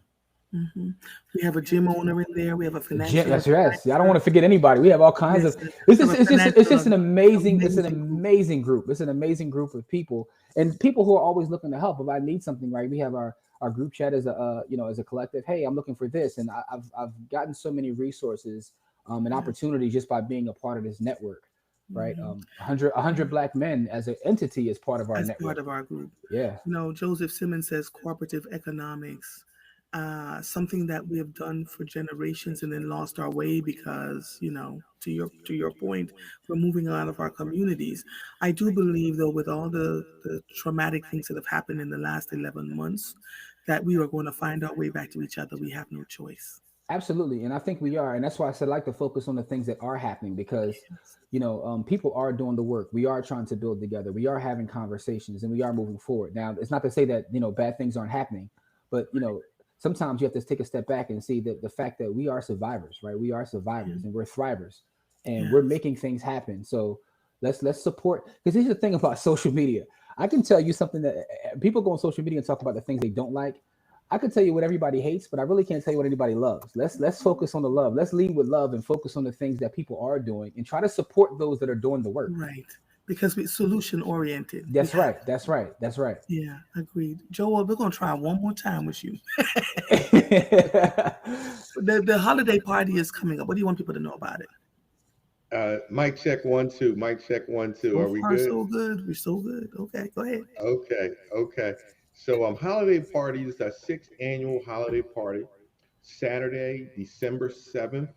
We have a gym owner in there. We have a financial. That's right. I don't want to forget anybody. We have all kinds of. It's just an amazing group. It's an amazing group of people, and people who are always looking to help. If I need something, right, we have our group chat as a collective. Hey, I'm looking for this, and I've gotten so many resources and opportunities just by being a part of this network. Right, 100 Black men as an entity is part of our network. Part of our group. Yeah. Joseph Simmons says cooperative economics. Something that we have done for generations and then lost our way because, to your point, we're moving out of our communities. I do believe, though, with all the traumatic things that have happened in the last 11 months, that we are going to find our way back to each other. We have no choice. Absolutely. And I think we are. And that's why I said I like to focus on the things that are happening because, people are doing the work. We are trying to build together. We are having conversations and we are moving forward. Now, it's not to say that, bad things aren't happening, but, sometimes you have to take a step back and see that the fact that we are survivors, right? We are survivors and we're thrivers and we're making things happen. So let's support, because here's the thing about social media. I can tell you something that people go on social media and talk about the things they don't like. I can tell you what everybody hates, but I really can't tell you what anybody loves. Let's focus on the love. Let's lead with love and focus on the things that people are doing and try to support those that are doing the work. Right. Because we're solution oriented. That's right. Yeah, agreed. Joel, we're going to try one more time with you. The holiday party is coming up. What do you want people to know about it? Mic check 1 2. Mic check 1 2. Are we good? So good. We're so good. Okay, go ahead. Okay. So holiday parties, our 6th annual holiday party, Saturday, December 7th,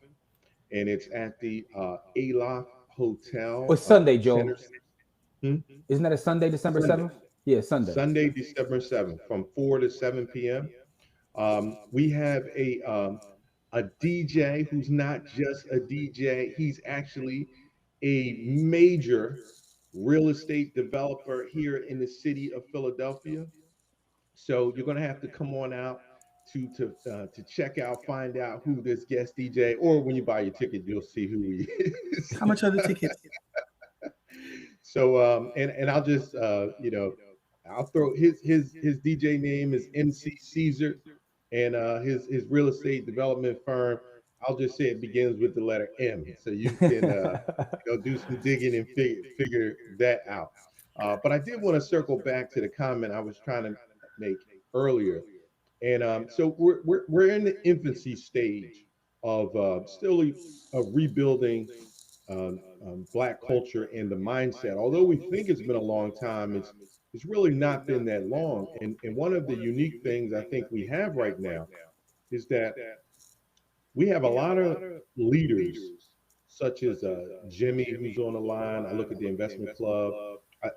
and it's at the A.LawfulTruth Hotel. Or Sunday, Joel. Isn't that a Sunday, December 7th? Yeah, Sunday. Sunday, December 7th, from 4 to 7 p.m. We have a DJ who's not just a DJ. He's actually a major real estate developer here in the city of Philadelphia. So you're going to have to come on out to check out, find out who this guest DJ, or when you buy your ticket, you'll see who he is. How much are the tickets? So, and I'll just, I'll throw his DJ name is MC Caesar, and his real estate development firm, I'll just say it begins with the letter M. So you can do some digging and figure that out. But I did want to circle back to the comment I was trying to make earlier. And so we're in the infancy stage of still rebuilding Black culture and the mindset. Although we think it's been a long time, it's really not been that long. And one of the unique things I think we have right now is that we have a lot of leaders, such as Jimmy, who's on the line. I look at the investment club.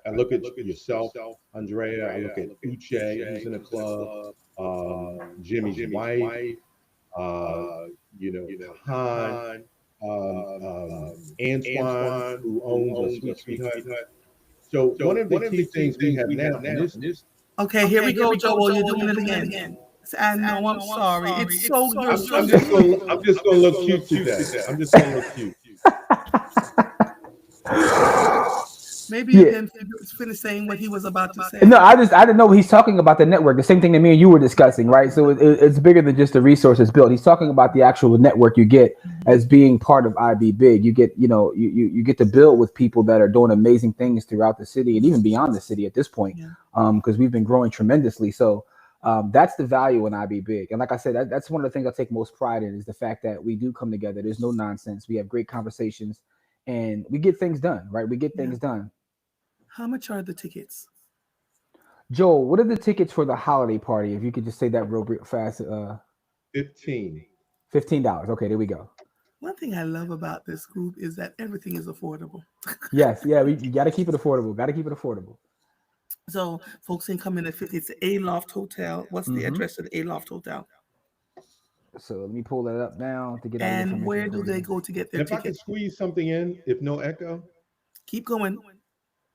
I look at yourself, Andrea. I look at Uche, who's in the club. Jimmy's wife. Kahan. Antoine, who owns a Sweet Hut. So one of the key things we have now is okay, here we go, Joel. You're doing it again. I know. I'm sorry. It's so good. I'm just gonna look cute today. I'm just gonna look cute. Maybe you can finish saying what he was about to say. No, I didn't know he's talking about the network. The same thing that me and you were discussing, right? So it's bigger than just the resources built. He's talking about the actual network you get as being part of IB Big. You get, you get to build with people that are doing amazing things throughout the city and even beyond the city at this point, because we've been growing tremendously. So that's the value in IB Big. And like I said, that's one of the things I take most pride in is the fact that we do come together. There's no nonsense. We have great conversations and we get things done, right? We get things done. How much are the tickets? Joel, what are the tickets for the holiday party? If you could just say that real fast. $15. Okay, there we go. One thing I love about this group is that everything is affordable. Yes, yeah, you got to keep it affordable. So folks can come in at 50. It's the A.Loft Hotel. What's the address of the A.Loft Hotel? So let me pull that up now to get. And where do they go to get their tickets? If I can squeeze something in, if no echo. Keep going.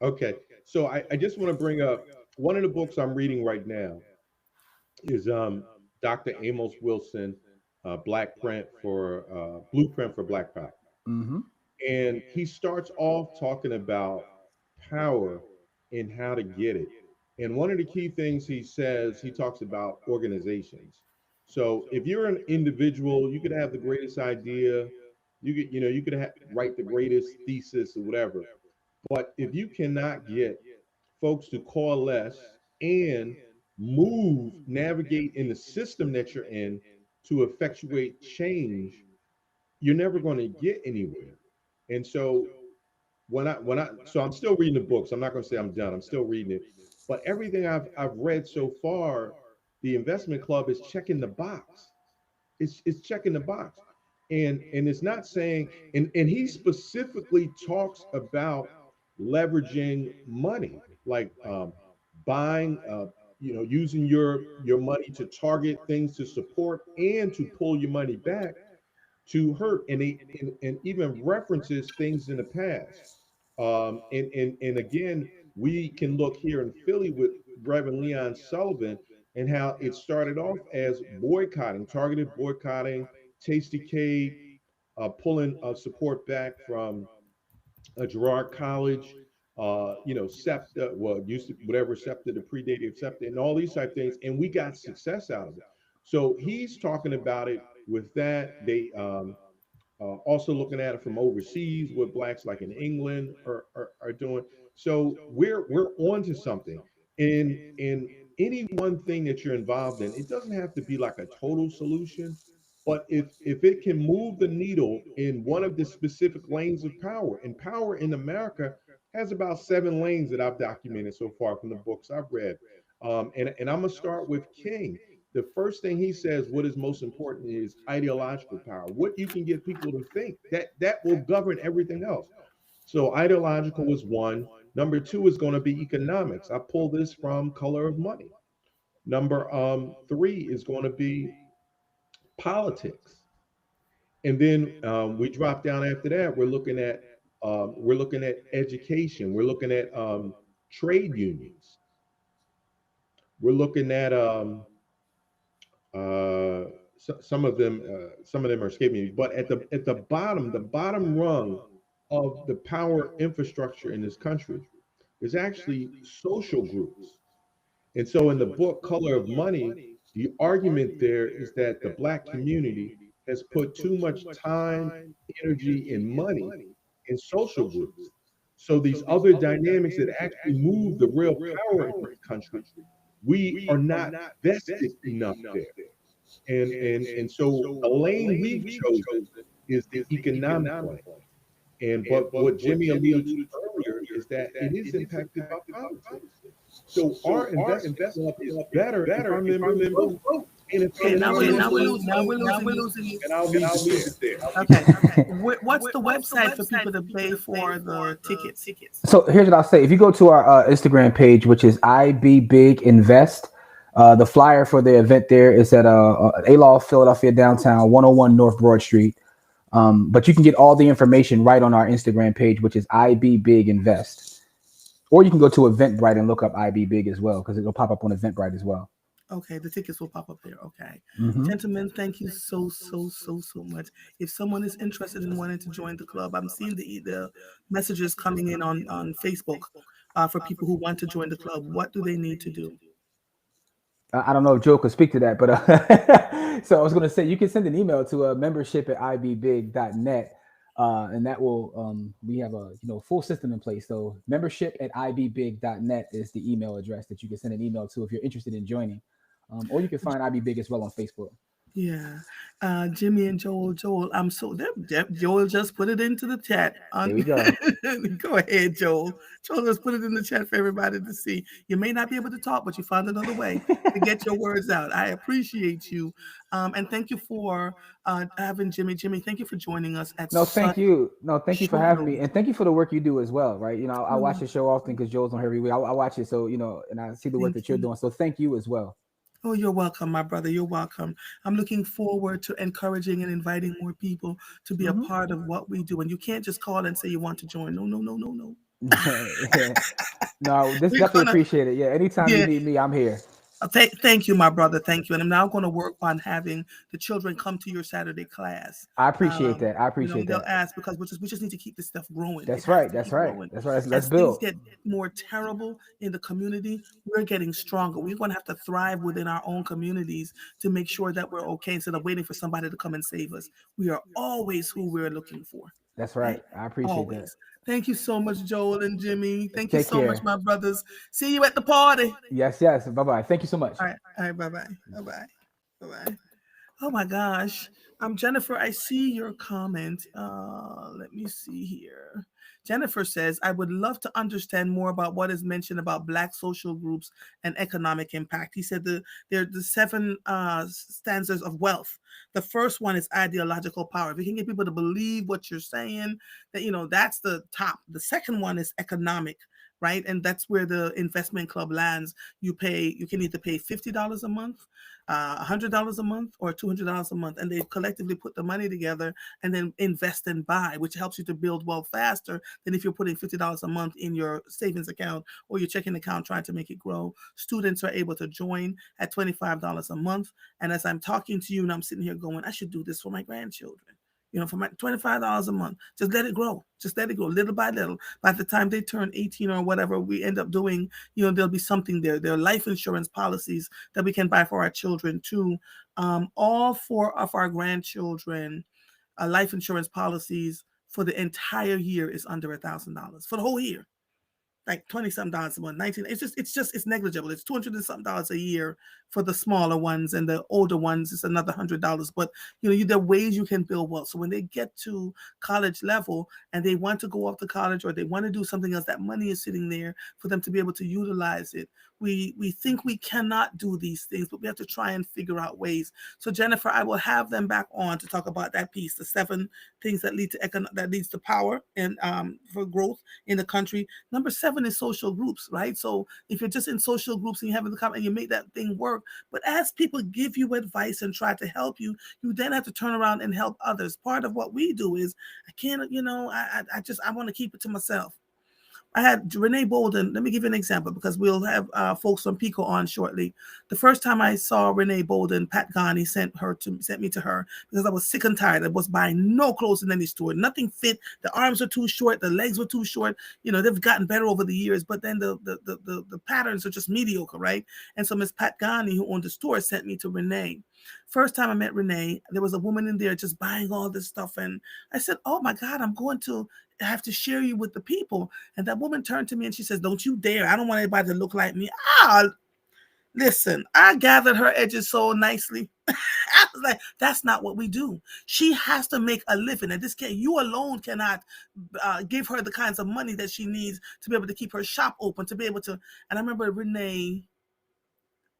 Okay, so I just want to bring up one of the books I'm reading right now is Dr. Amos Wilson, Blueprint for Black Power. And he starts off talking about power and how to get it. And one of the key things he says, he talks about organizations. So if you're an individual, you could have the greatest idea, you could write the greatest thesis or whatever. But if you cannot get folks to coalesce and navigate in the system that you're in to effectuate change, you're never going to get anywhere. And so so I'm still reading the books. I'm not going to say I'm done. I'm still reading it. But everything I've read so far, the investment club is checking the box. It's checking the box. And it's not saying, and he specifically talks about leveraging money, like buying, using your money to target things to support and to pull your money back to hurt, and even references things in the past. And again, we can look here in Philly with Reverend Leon Sullivan and how it started off as targeted boycotting, Tasty Cade, pulling support back from Girard College, SEPTA, used to whatever SEPTA, the predated SEPTA, and all these type of things, and we got success out of it. So he's talking about it with that. They also looking at it from overseas, what blacks like in England are doing. So we're on to something. And any one thing that you're involved in, it doesn't have to be like a total solution. But if it can move the needle in one of the specific lanes of power, and power in America has about 7 lanes that I've documented so far from the books I've read. And I'm gonna start with King. The first thing he says, what is most important is ideological power. What you can get people to think, that will govern everything else. So ideological is one. Number 2 is going to be economics. I pull this from Color of Money. Number 3 is going to be politics. And then we drop down after that. We're looking at education. We're looking at trade unions. We're looking at some of them are escaping me. But at the bottom rung of the power infrastructure in this country is actually social groups. And so in the book Color of Money, the argument there is that the Black community has put too much time, energy, and money in social groups. So these other dynamics that actually move the real power in this country, we are not vested enough there. And so the lane we've chosen is the economic lane. But what Jimmy alluded to earlier is that it is impacted by politics. So our investment club is better if our members vote. Okay, now we're losing you. And I'll leave it there. Okay. What's the website for people to pay for the tickets? So here's what I'll say. If you go to our Instagram page, which is IB Big Invest, the flyer for the event there is at A-Law Philadelphia downtown, 101 North Broad Street. But you can get all the information right on our Instagram page, which is IB Big Invest. Or you can go to Eventbrite and look up IB Big as well, because it'll pop up on Eventbrite as well. Okay, the tickets will pop up there. Okay. Mm-hmm. Gentlemen, thank you so much. If someone is interested in wanting to join the club, I'm seeing the messages coming in on Facebook for people who want to join the club. What do they need to do? I don't know if Joe could speak to that, but so I was going to say you can send an email to membership at ibbig.net, and that will we have a full system in place. So membership at ibbig.net is the email address that you can send an email to if you're interested in joining, or you can find IB Big as well on Facebook. Yeah. Jimmy and Joel, I'm so Joel just put it into the chat. There we go. Go ahead, Joel. Joel just put it in the chat for everybody to see. You may not be able to talk, but you found another way to get your words out. I appreciate you. And thank you for having Jimmy. Jimmy, thank you for joining us at No, such thank you. No, thank you for short having me, notice. and thank you for the work you do as well. Right? I You're watch the welcome. show often because Joel's on here every week. I watch it, so and I see the work Thank that you're you. doing. So thank you as well. Oh, you're welcome, my brother. You're welcome. I'm looking forward to encouraging and inviting more people to be a Hmm. part of what we do. And you can't just call and say you want to join. No, no, no, no, no. Yeah. No, this We're definitely gonna, appreciate it. Yeah, anytime you yeah. need me, I'm here. Thank you, my brother. Thank you. And I'm now going to work on having the children come to your Saturday class. I appreciate that. I appreciate They'll that. ask because we just need to keep this stuff growing. It That's has right. to That's keep right. growing. That's right. Let's As things build. get more terrible in the community, we're getting stronger. We're going to have to thrive within our own communities to make sure that we're okay instead of waiting for somebody to come and save us. We are always who we're looking for, That's right? right. I appreciate that. Always. Thank you so much, Joel and Jimmy. Thank you Take so much, care. my brothers. See you at the party. Yes, yes. Bye bye. Thank you so much. All right, bye bye. Bye bye. Bye bye. Oh my gosh. Jennifer, I see your comment. Let me see here. Jennifer says, I would love to understand more about what is mentioned about Black social groups and economic impact. He said they're the seven stanzas of wealth. The first one is ideological power. If you can get people to believe what you're saying, that's the top. The second one is economic, right? And that's where the investment club lands. You can either pay $50 a month, $100 a month, or $200 a month, and they collectively put the money together and then invest and buy, which helps you to build wealth faster than if you're putting $50 a month in your savings account or your checking account trying to make it grow. Students are able to join at $25 a month, and as I'm talking to you and I'm sitting here going, I should do this for my grandchildren. For my $25 a month, just let it grow. Just let it grow little by little. By the time they turn 18 or whatever, we end up doing, there'll be something there. There are life insurance policies that we can buy for our children too. All four of our grandchildren, life insurance policies for the entire year is under $1,000 for the whole year, like 20 something dollars a month, 19. It's negligible. It's 200 and something dollars a year for the smaller ones, and the older ones it's another $100. But there are ways you can build wealth. So when they get to college level and they want to go off to college or they want to do something else, that money is sitting there for them to be able to utilize it. We think we cannot do these things, but we have to try and figure out ways. So Jennifer, I will have them back on to talk about that piece, the seven things that leads to power and for growth in the country. Number seven is social groups, right? So if you're just in social groups and you have and you make that thing work, but as people give you advice and try to help you, you then have to turn around and help others. Part of what we do is I can't, I want to keep it to myself. I had Renee Bolden. Let me give you an example because we'll have folks from Pico on shortly. The first time I saw Renee Bolden, Pat Ghani sent me to her because I was sick and tired. I was buying no clothes in any store. Nothing fit. The arms were too short. The legs were too short. They've gotten better over the years, but then the patterns are just mediocre, right? And so Miss Pat Ghani, who owned the store, sent me to Renee. First time I met Renee, there was a woman in there just buying all this stuff. And I said, oh my God, I'm going to have to share you with the people. And that woman turned to me and she says, don't you dare. I don't want anybody to look like me. Listen, I gathered her edges so nicely. I was like, that's not what we do. She has to make a living. And you alone cannot give her the kinds of money that she needs to be able to keep her shop open, to be able to. And I remember Renee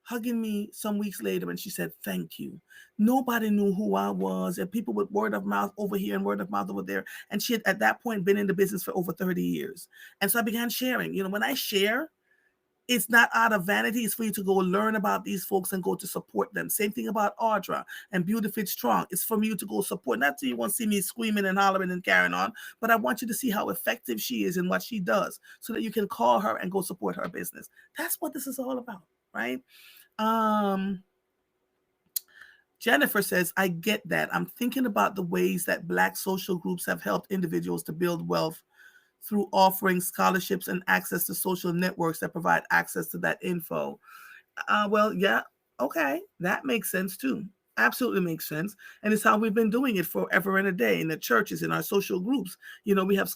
hugging me some weeks later and she said, thank you. Nobody knew who I was, and people with word of mouth over here and word of mouth over there. And she had at that point been in the business for over 30 years. And so I began sharing. When I share, it's not out of vanity. It's for you to go learn about these folks and go to support them. Same thing about Audra and Beauty Fit Strong. It's for you to go support. Not that you want to see me screaming and hollering and carrying on, but I want you to see how effective she is in what she does so that you can call her and go support her business. That's what this is all about, right? Um, Jennifer says, I get that. I'm thinking about the ways that Black social groups have helped individuals to build wealth through offering scholarships and access to social networks that provide access to that info. Well, yeah, okay, that makes sense too. Absolutely makes sense, and it's how we've been doing it forever and a day in the churches, in our social groups. We have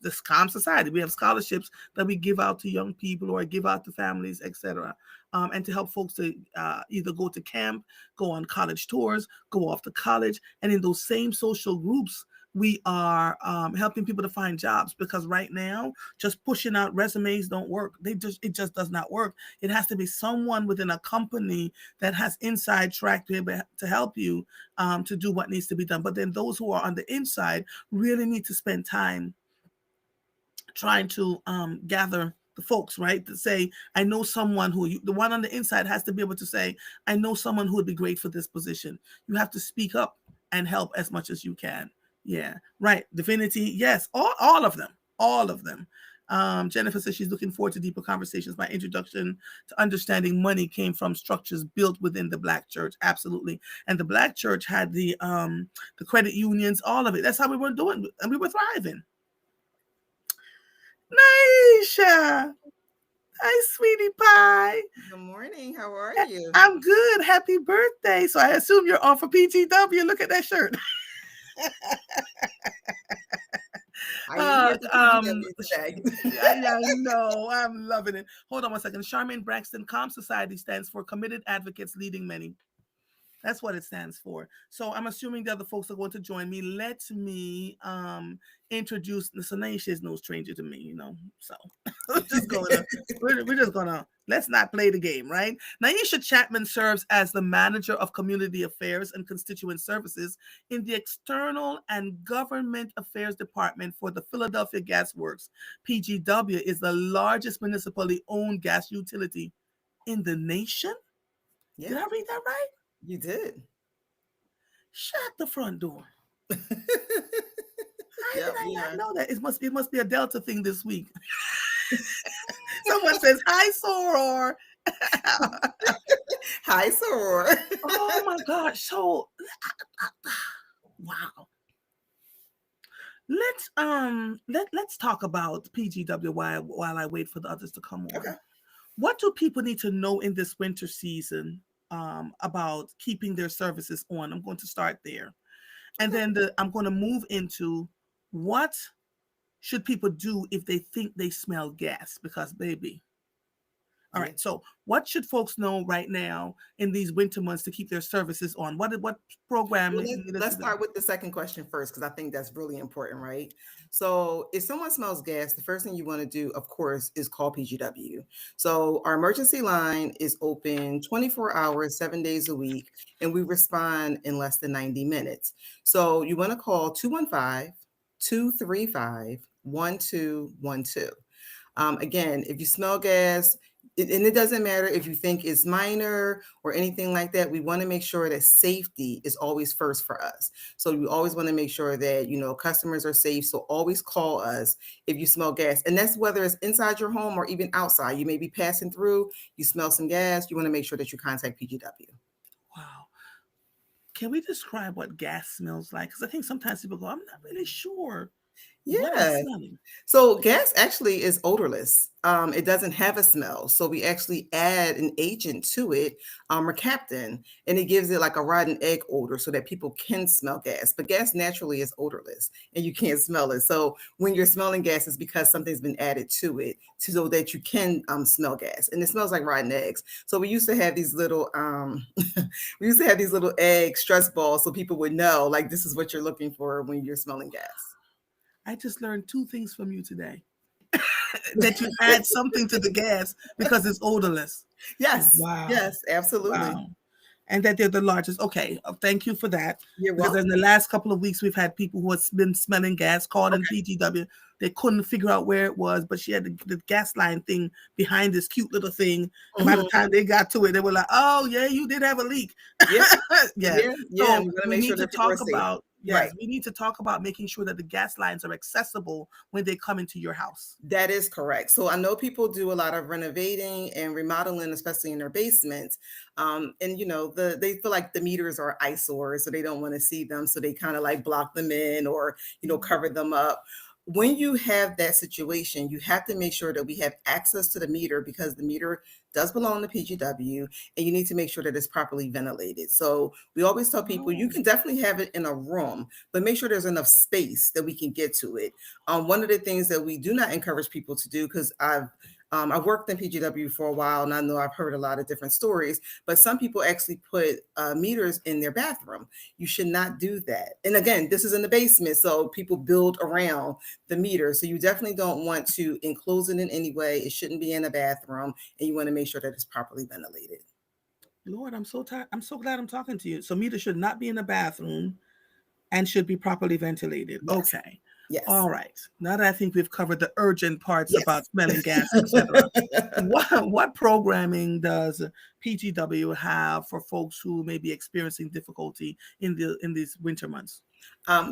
this calm society. We have scholarships that we give out to young people or give out to families, etc. And to help folks to either go to camp, go on college tours, go off to college, and in those same social groups, we are helping people to find jobs, because right now just pushing out resumes don't work. It just does not work. It has to be someone within a company that has inside track to be able to help you to do what needs to be done. But then those who are on the inside really need to spend time trying to gather the folks, right? To say, I know someone the one on the inside has to be able to say, I know someone who would be great for this position. You have to speak up and help as much as you can. Yeah, right. Divinity, yes, all of them, all of them. Jennifer says she's looking forward to deeper conversations. My introduction to understanding money came from structures built within the Black church. Absolutely. And the Black church had the credit unions, all of it. That's how we were doing, and we were thriving. Naisha, hi, sweetie pie. Good morning. How are you? I'm good. Happy birthday. So I assume you're on for PGW. Look at that shirt. I am here for PGW today. I know. I'm loving it. Hold on one second. Charmaine Braxton, Calm Society stands for Committed Advocates Leading Many. That's what it stands for. So I'm assuming the other folks are going to join me. Let me introduce. Naisha is no stranger to me, So we're just gonna let's not play the game, right? Naisha Chapman serves as the manager of community affairs and constituent services in the External and Government Affairs Department for the Philadelphia Gas Works. PGW is the largest municipally owned gas utility in the nation. Yeah. Did I read that right? You did. Shut the front door. How did I not know that? It must be a Delta thing this week. Someone says, hi, Soror. Hi, Soror. Oh my gosh. So wow. Let's talk about PGW while I wait for the others to come on. Okay. What do people need to know in this winter season about keeping their services on? I'm going to start there. And then I'm going to move into what should people do if they think they smell gas? Because baby. All right. So what should folks know right now in these winter months to keep their services on? What program? Well, let's start with the second question first, because I think that's really important, right? So if someone smells gas, the first thing you want to do, of course, is call PGW. So our emergency line is open 24 hours, 7 days a week, and we respond in less than 90 minutes. So you want to call 215-235-1212. Again, if you smell gas, and it doesn't matter if you think it's minor or anything like that, we want to make sure that safety is always first for us. So you always want to make sure that, customers are safe. So always call us if you smell gas. And that's whether it's inside your home or even outside. You may be passing through, you smell some gas, you want to make sure that you contact PGW. Wow. Can we describe what gas smells like? Because I think sometimes people go, I'm not really sure. Yeah. So gas actually is odorless. It doesn't have a smell. So we actually add an agent to it, mercaptan, and it gives it like a rotten egg odor so that people can smell gas. But gas naturally is odorless and you can't smell it. So when you're smelling gas, it's because something's been added to it so that you can smell gas. And it smells like rotten eggs. So we used to have these little egg stress balls so people would know, like, this is what you're looking for when you're smelling gas. I just learned 2 things from you today. That you add something to the gas because it's odorless. Yes. Wow. Yes, absolutely. Wow. And that they're the largest. Okay. Thank you for that. You're because welcome. In the last couple of weeks, we've had people who have been smelling gas called in PGW. They couldn't figure out where it was, but she had the gas line thing behind this cute little thing. And by the time they got to it, they were like, oh, yeah, you did have a leak. Yeah. Yeah. So we need to talk about Yes, right. We need to talk about making sure that the gas lines are accessible when they come into your house. That is correct. So I know people do a lot of renovating and remodeling, especially in their basements. And they feel like the meters are eyesores, so they don't want to see them. So they kind of like block them in or, cover them up. When you have that situation, you have to make sure that we have access to the meter, because the meter does belong to PGW, and you need to make sure that it's properly ventilated. So we always tell people you can definitely have it in a room, but make sure there's enough space that we can get to it. One of the things that we do not encourage people to do, because I've worked in PGW for a while, and I know I've heard a lot of different stories, but some people actually put meters in their bathroom. You should not do that. And again, this is in the basement, so people build around the meter. So you definitely don't want to enclose it in any way. It shouldn't be in a bathroom, and you want to make sure that it's properly ventilated. Lord, I'm so tired. I'm so glad I'm talking to you. So meter should not be in the bathroom and should be properly ventilated. Yes. Okay. Yes. All right. Now that I think we've covered the urgent parts about smelling gas, etc., what programming does PGW have for folks who may be experiencing difficulty in these winter months?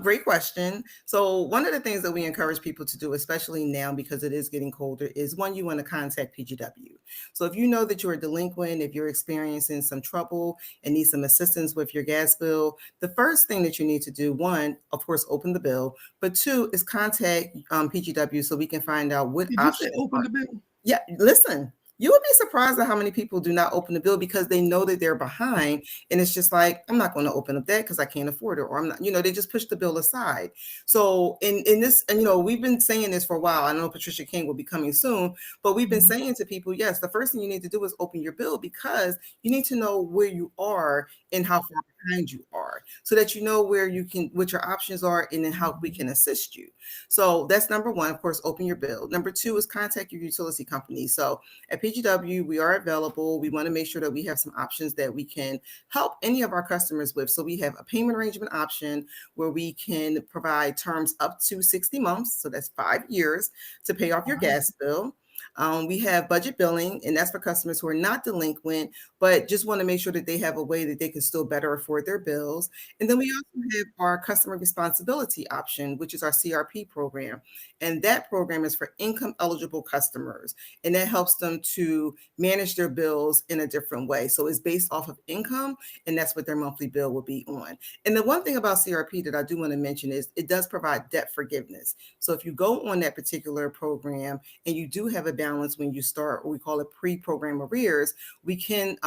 Great question. So one of the things that we encourage people to do, especially now because it is getting colder, is one, you want to contact PGW. So if you know that you're a delinquent, if you're experiencing some trouble and need some assistance with your gas bill, the first thing that you need to do, one, of course, open the bill, but two is contact PGW so we can find out what options. Open the bill? Yeah, listen. You would be surprised at how many people do not open the bill because they know that they're behind. And it's just like, I'm not going to open up that because I can't afford it. Or I'm not, they just push the bill aside. So in this, and we've been saying this for a while. I know Patricia King will be coming soon, but we've been saying to people, yes, the first thing you need to do is open your bill, because you need to know where you are and how far behind you are, so that you know what your options are, and then how we can assist you. So that's number one. Of course, open your bill. Number two is contact your utility company. So at PGW, we are available. We want to make sure that we have some options that we can help any of our customers with. So we have a payment arrangement option where we can provide terms up to 60 months. So that's 5 years to pay off your gas bill. We have budget billing, and that's for customers who are not delinquent, but just want to make sure that they have a way that they can still better afford their bills. And then we also have our customer responsibility option, which is our CRP program. And that program is for income eligible customers, and that helps them to manage their bills in a different way. So it's based off of income, and that's what their monthly bill will be on. And the one thing about CRP that I do want to mention is it does provide debt forgiveness. So if you go on that particular program and you do have a balance when you start, or we call it pre-program arrears, we can,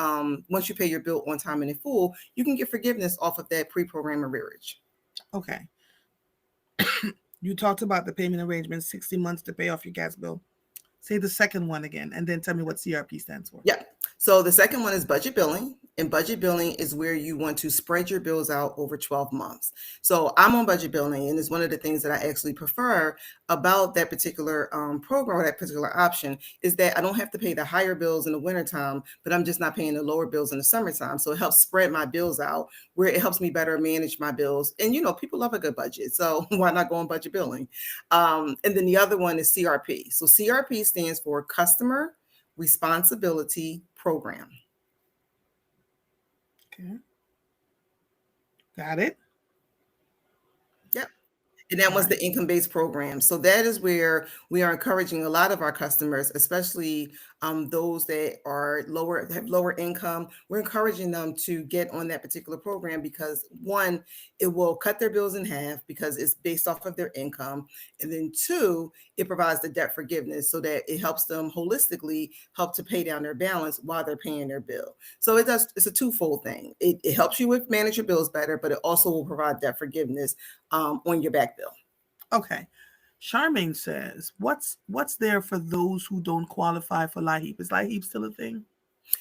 once you pay your bill on time and in full, you can get forgiveness off of that pre-program arrearage. Okay. You talked about the payment arrangement, 60 months to pay off your gas bill. Say the second one again, and then tell me what CRP stands for. Yeah. So the second one is budget billing. And budget billing is where you want to spread your bills out over 12 months. So I'm on budget billing, and it's one of the things that I actually prefer about that particular program, or that particular option, is that I don't have to pay the higher bills in the wintertime, but I'm just not paying the lower bills in the summertime. So it helps spread my bills out, where it helps me better manage my bills. And, people love a good budget. So why not go on budget billing? And then the other one is CRP. So CRP stands for Customer Responsibility Program. Okay. Got it. Yep. And that was the income-based program. So that is where we are encouraging a lot of our customers, especially those that have lower income. We're encouraging them to get on that particular program because, one, it will cut their bills in half because it's based off of their income. And then two, it provides the debt forgiveness so that it helps them holistically help to pay down their balance while they're paying their bill. So it's a twofold thing. It helps you with manage your bills better, but it also will provide debt forgiveness on your back bill. Okay. Charmaine says, what's there for those who don't qualify for LIHEAP? Is LIHEAP still a thing?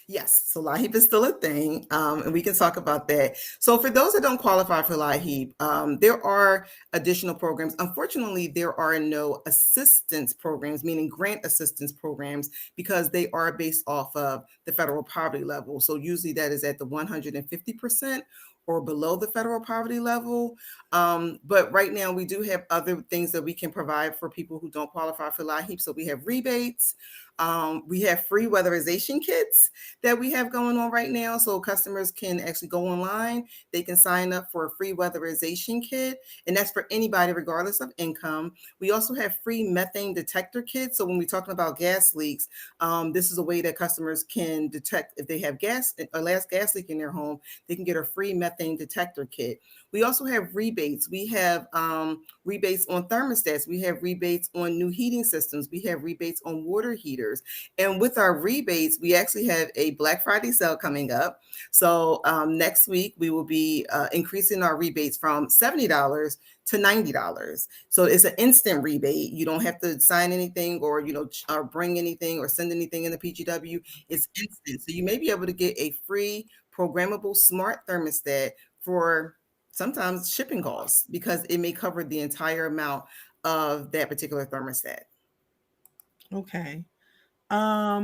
Yes, so LIHEAP is still a thing, and we can talk about that. So for those that don't qualify for LIHEAP, there are additional programs. Unfortunately, there are no assistance programs, meaning grant assistance programs, because they are based off of the federal poverty level. So usually that is at the 150% or below the federal poverty level. But right now we do have other things that we can provide for people who don't qualify for LIHEAP. So we have rebates. We have free weatherization kits that we have going on right now. So customers can actually go online. They can sign up for a free weatherization kit. And that's for anybody, regardless of income. We also have free methane detector kits. So when we're talking about gas leaks, this is a way that customers can detect if they have a last gas leak in their home. They can get a free methane detector kit. We also have rebates. We have rebates on thermostats. We have rebates on new heating systems. We have rebates on water heaters. And with our rebates, we actually have a Black Friday sale coming up. So next week, we will be increasing our rebates from $70 to $90. So it's an instant rebate. You don't have to sign anything or, bring anything or send anything in the PGW. It's instant. So you may be able to get a free programmable smart thermostat for sometimes shipping costs because it may cover the entire amount of that particular thermostat. Okay. All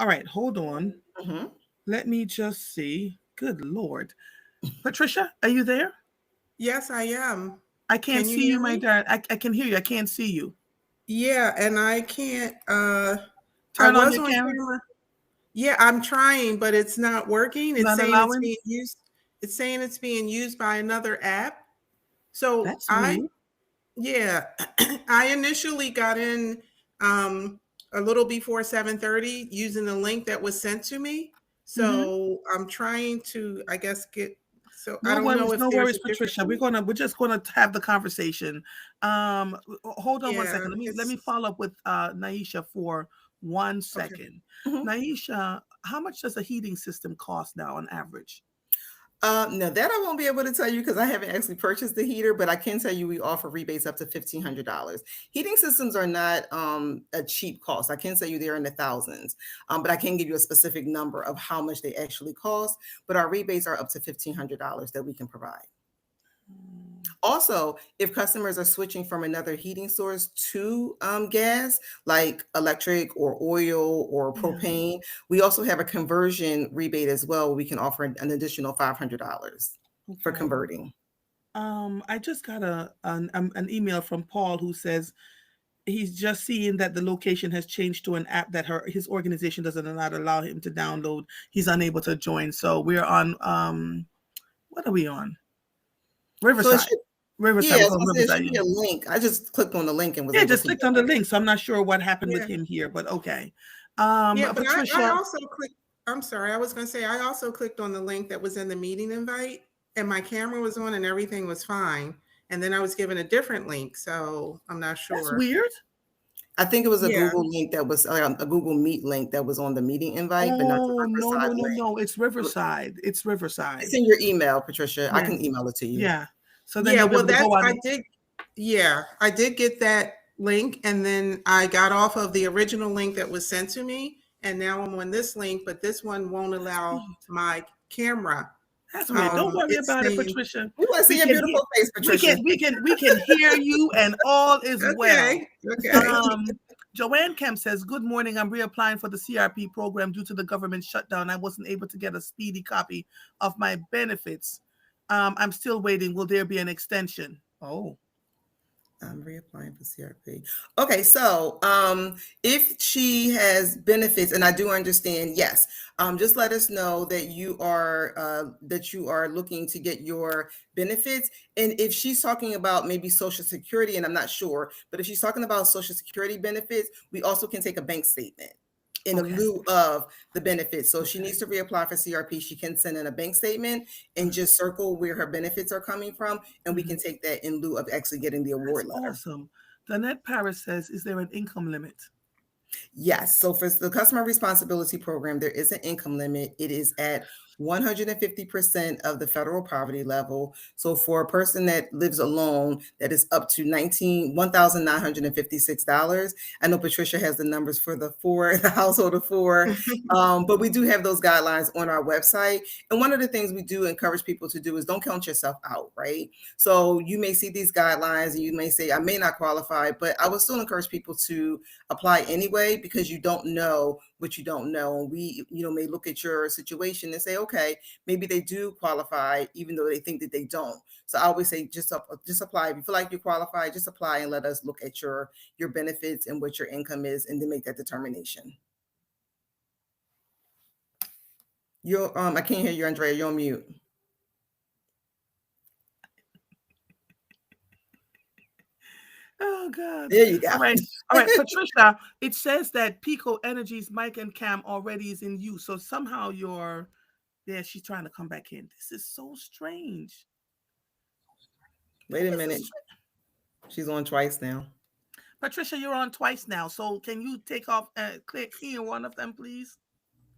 right, hold on. Mm-hmm. Let me just see. Good Lord. Patricia, are you there? Yes, I am. I can't Can you see hear you, my me? dad. I can hear you. I can't see you. Yeah, and I can't I Turn on was your on camera. camera. Yeah, I'm trying, but it's not working. It's Not saying it's allowing? being used. It's saying it's being used by another app. So That's weird. yeah, I initially got in a little before 7:30 using the link that was sent to me. So I'm trying to, I guess, I don't know if No there's worries, a different Patricia. We're just gonna have the conversation. Hold on one yeah, second. Let me follow up with Naisha for 1 okay. second. Mm-hmm. Naisha, how much does a heating system cost now on average? Now that I won't be able to tell you because I haven't actually purchased the heater, but I can tell you we offer rebates up to $1,500. Heating systems are not a cheap cost. I can tell you they're in the thousands, but I can't give you a specific number of how much they actually cost. But our rebates are up to $1,500 that we can provide. Also, if customers are switching from another heating source to gas, like electric or oil or propane, we also have a conversion rebate as well. We can offer an additional $500 for converting. I just got an email from Paul who says he's just seeing that the location has changed to an app that his organization doesn't allow him to download. He's unable to join. So we're on what are we on? Riverside. Riverside. Yeah, We're on there Riverside. should be a link. I just clicked on the link and was Yeah, able just to. clicked on the link. So I'm not sure what happened with Yeah. him here, but okay. Yeah, but Patricia, I also clicked. I'm sorry, I was going to say I also clicked on the link that was in the meeting invite, and my camera was on and everything was fine. And then I was given a different link, so I'm not sure. That's weird. I think it was a Yeah. Google link that was a Google Meet link that was on the meeting invite, but not the Riverside link. No. It's Riverside. It's Riverside. It's in your email, Patricia. Yeah. I can email it to you. Yeah. So then Yeah, you'll be well, able to that's go on. I did. Yeah, I did get that link, and then I got off of the original link that was sent to me, and now I'm on this link, but this one won't allow my camera. That's weird. Don't worry about it, Patricia. We want to see your beautiful face, Patricia. We can hear you, and all is well. Okay. Joanne Kemp says, "Good morning. I'm reapplying for the CRP program due to the government shutdown. I wasn't able to get a speedy copy of my benefits. I'm still waiting. Will there be an extension?" Oh. I'm reapplying for CRP. Okay, so if she has benefits, and I do understand, yes, just let us know that you are looking to get your benefits. And if she's talking about maybe Social Security, and I'm not sure, but if she's talking about Social Security benefits, we also can take a bank statement in lieu of the benefits. So if she needs to reapply for CRP, she can send in a bank statement and just circle where her benefits are coming from, and we can take that in lieu of actually getting the award letter. Awesome. Danette Paris says, "Is there an income limit?" Yes. So for the customer responsibility program, there is an income limit. It is at 150% of the federal poverty level. So for a person that lives alone, that is up to $1,956. I know Patricia has the numbers for the household of four, but we do have those guidelines on our website. And one of the things we do encourage people to do is don't count yourself out, right? So you may see these guidelines and you may say, I may not qualify, but I would still encourage people to apply anyway, because you don't know what you don't know. We, may look at your situation and say, okay, okay, maybe they do qualify, even though they think that they don't. So I always say, just apply. If you feel like you qualify, just apply and let us look at your benefits and what your income is, and then make that determination. You're I can't hear you, Andrea. You're on mute. Oh God. There you go. All right. Patricia, it says that Pico Energy's mic and cam already is in use. So somehow she's trying to come back in. This is so strange. Wait a minute. She's on twice now. Patricia, you're on twice now. So can you take off click here one of them, please?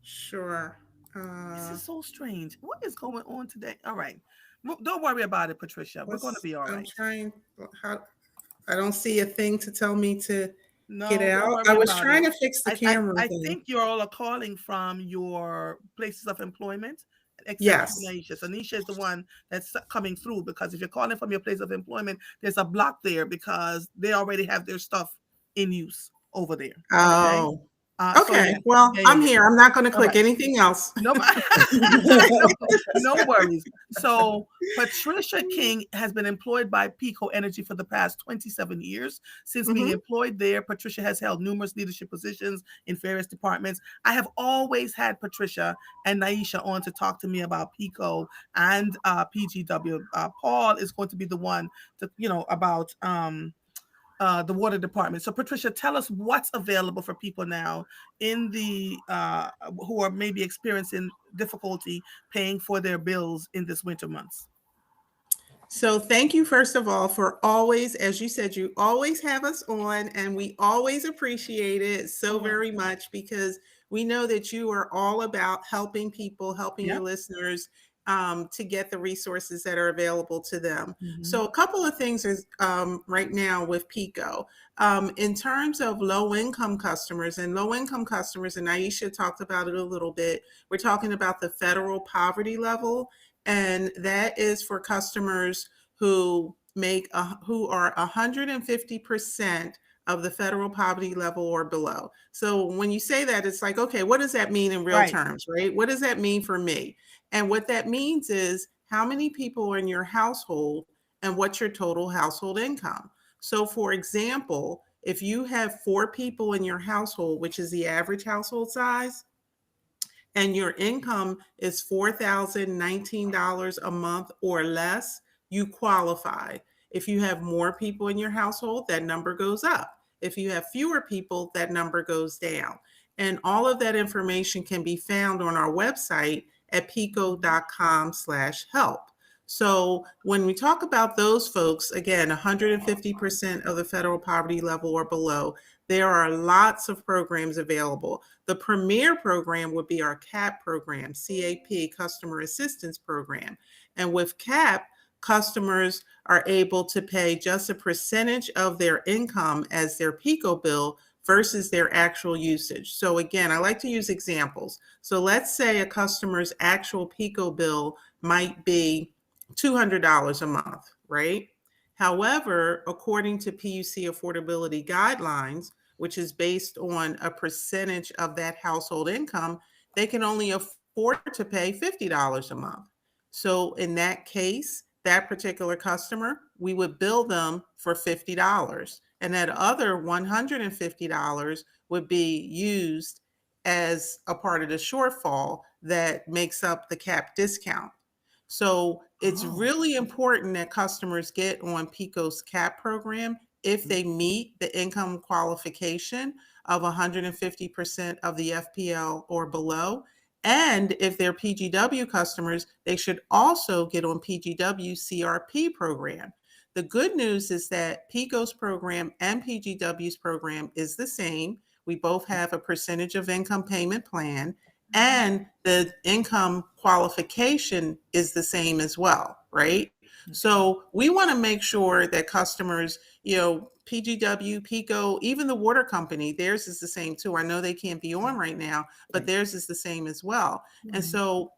Sure. This is so strange. What is going on today? All right. Don't worry about it, Patricia. We're going to be all right. I'm trying. I don't see a thing to tell me to get Don't out. worry I was about trying it. to fix the camera I thing. think you all are calling from your places of employment, except Yes. Nisha. So Nisha is the one that's coming through, because if you're calling from your place of employment, there's a block there because they already have their stuff in use over there. Oh. Okay. Okay. Yeah. Well, I'm here. I'm not going to click anything else. No, no worries. So Patricia King has been employed by Pico Energy for the past 27 years. Since being employed there, Patricia has held numerous leadership positions in various departments. I have always had Patricia and Naisha on to talk to me about Pico and PGW. Paul is going to be the one to, about the water department. So Patricia, tell us what's available for people now in the who are maybe experiencing difficulty paying for their bills in this winter months. So thank you, first of all, for always, as you said, you always have us on, and we always appreciate it so very much, because we know that you are all about helping people, helping your listeners to get the resources that are available to them. So a couple of things is right now with Pico. In terms of low-income customers, and Aisha talked about it a little bit, we're talking about the federal poverty level, and that is for customers who who are 150% of the federal poverty level or below. So when you say that, it's like, okay, what does that mean in real terms, right? What does that mean for me? And what that means is how many people are in your household and what's your total household income. So for example, if you have 4 people in your household, which is the average household size, and your income is $4,019 a month or less, you qualify. If you have more people in your household, that number goes up. If you have fewer people, that number goes down. And all of that information can be found on our website at pico.com/help. So when we talk about those folks, again, 150% of the federal poverty level or below, there are lots of programs available. The premier program would be our CAP program, CAP, Customer Assistance Program. And with CAP, customers are able to pay just a percentage of their income as their Pico bill versus their actual usage. So again, I like to use examples. So let's say a customer's actual Pico bill might be $200 a month, right? However, according to PUC affordability guidelines, which is based on a percentage of that household income, they can only afford to pay $50 a month. So in that case, that particular customer, we would bill them for $50. And that other $150 would be used as a part of the shortfall that makes up the CAP discount. So it's really important that customers get on Pico's CAP program if they meet the income qualification of 150% of the FPL or below. And if they're PGW customers, they should also get on PGW CRP program. The good news is that Pico's program and PGW's program is the same. We both have a percentage of income payment plan, and the income qualification is the same as well, right? So we want to make sure that customers, PGW, Pico, even the water company, theirs is the same too. I know they can't be on right now, but theirs is the same as well. And so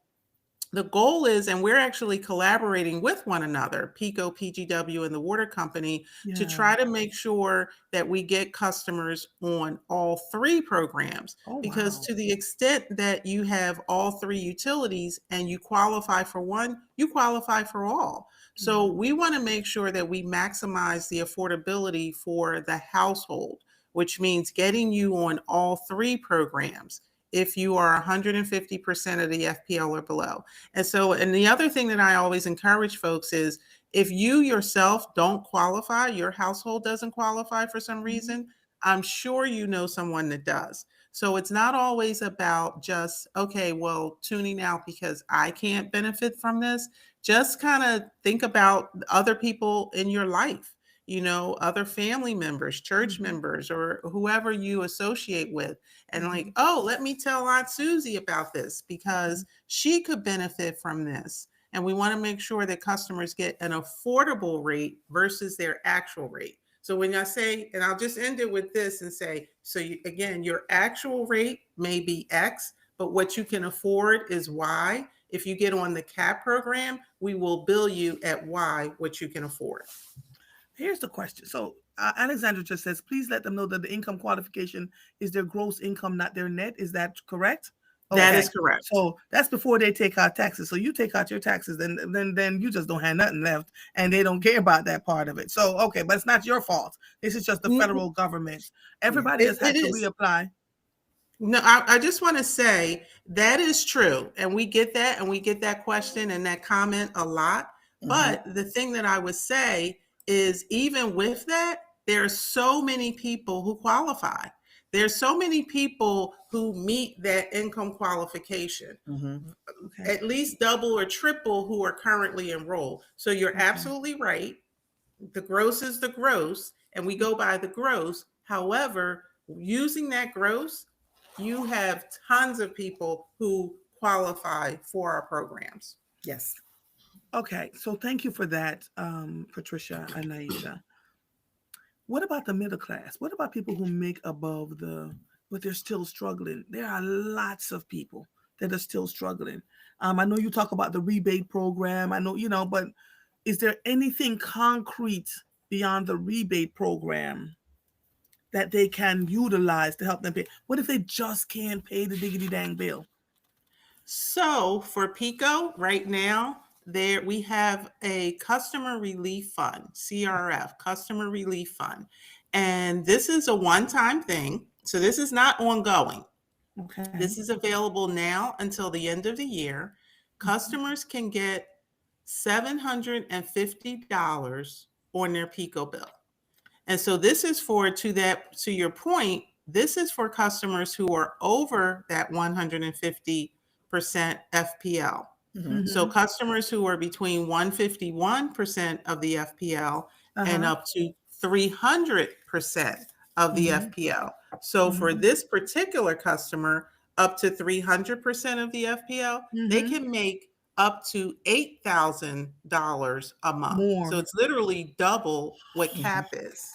the goal is, and we're actually collaborating with one another, PICO, PGW, and the water company, to try to make sure that we get customers on all three programs. Because to the extent that you have all three utilities and you qualify for one, you qualify for all. So we want to make sure that we maximize the affordability for the household, which means getting you on all three programs if you are 150% of the FPL or below. And so, and the other thing that I always encourage folks is, if you yourself don't qualify, your household doesn't qualify for some reason, I'm sure you know someone that does. So it's not always about just, okay, well, tuning out because I can't benefit from this. Just kind of think about other people in your life, you know, other family members, church members, or whoever you associate with. And like, oh, let me tell Aunt Susie about this because she could benefit from this. And we want to make sure that customers get an affordable rate versus their actual rate. So when I say, and I'll just end it with this and say, so again, your actual rate may be X, but what you can afford is Y. If you get on the CAP program, we will bill you at Y what you can afford. Here's the question. So Alexandra just says, please let them know that the income qualification is their gross income, not their net. Is that correct? That is correct. So that's before they take out taxes. So you take out your taxes, then you just don't have nothing left, and they don't care about that part of it. So okay, but it's not your fault. This is just the federal government. Everybody has had to reapply. No, I just want to say that is true, and we get that, and we get that question and that comment a lot. But the thing that I would say is, even with that, there are so many people who qualify. There's so many people who meet that income qualification, at least double or triple who are currently enrolled. So you're absolutely right. The gross is the gross, and we go by the gross. However, using that gross, you have tons of people who qualify for our programs. Yes. Okay, so thank you for that, Patricia and Naisha. What about the middle class? What about people who make above but they're still struggling? There are lots of people that are still struggling. I know you talk about the rebate program. I know, but is there anything concrete beyond the rebate program that they can utilize to help them pay? What if they just can't pay the diggity dang bill? So for PICO right now, we have a customer relief fund, CRF, customer relief fund. And this is a one-time thing. So this is not ongoing. Okay. This is available now until the end of the year. Customers can get $750 on their PICO bill. And so this is to your point, this is for customers who are over that 150% FPL. So customers who are between 151% of the FPL and up to 300% of the FPL. So for this particular customer, up to 300% of the FPL, they can make up to $8,000 a month. More. So it's literally double what CAP is.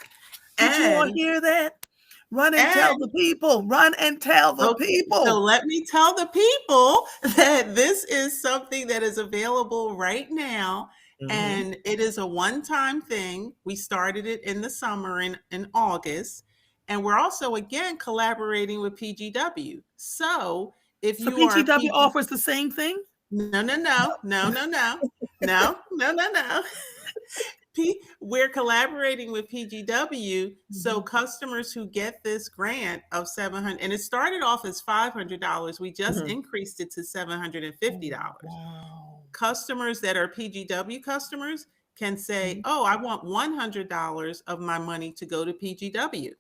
Did you all hear that? Run and tell the people. Run and tell the people. So let me tell the people that this is something that is available right now. And it is a one-time thing. We started it in the summer in August. And we're also, again, collaborating with PGW. So if PGW offers the same thing? No. We're collaborating with PGW, so customers who get this grant of $700, and it started off as $500. We just increased it to $750. Wow. Customers that are PGW customers can say, "Oh, I want $100 of my money to go to PGW."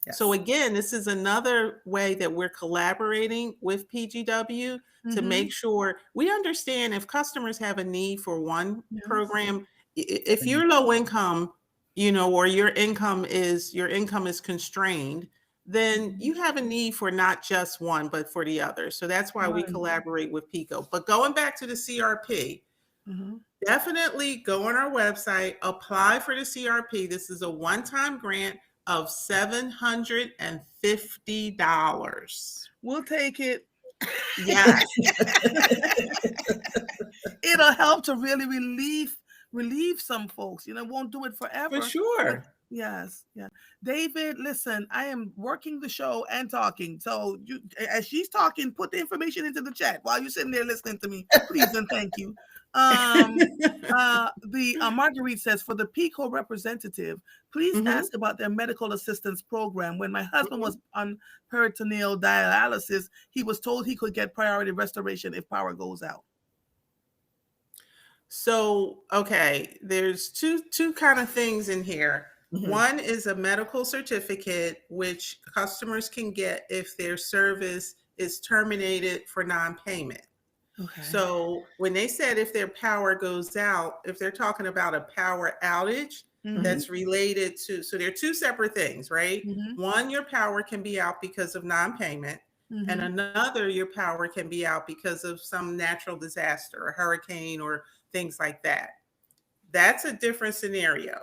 Yes. So again, this is another way that we're collaborating with PGW to make sure we understand if customers have a need for one program. If you're low income, or your income is constrained, then you have a need for not just one, but for the other. So that's why we collaborate with PICO. But going back to the CRP, definitely go on our website, apply for the CRP. This is a one-time grant of $750. We'll take it. Yes. it'll help to really relieve some folks. Won't do it forever. For sure. Yes, yeah. David, listen, I am working the show and talking. So as she's talking, put the information into the chat while you're sitting there listening to me, please and thank you. The Marguerite says, for the PICO representative, please ask about their medical assistance program. When my husband was on peritoneal dialysis, he was told he could get priority restoration if power goes out. So, okay, there's two kind of things in here. One is a medical certificate, which customers can get if their service is terminated for non-payment. Okay. So when they said if their power goes out, if they're talking about a power outage that's related to, so they're two separate things, right? One, your power can be out because of non-payment. And another, your power can be out because of some natural disaster, a hurricane or things like that. That's a different scenario,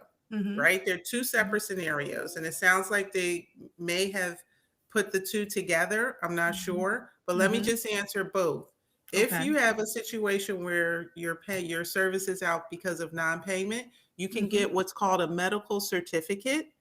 right? They're two separate scenarios. And it sounds like they may have put the two together. I'm not sure, but let me just answer both. If you have a situation where your service is out because of non-payment, you can get what's called a medical certificate,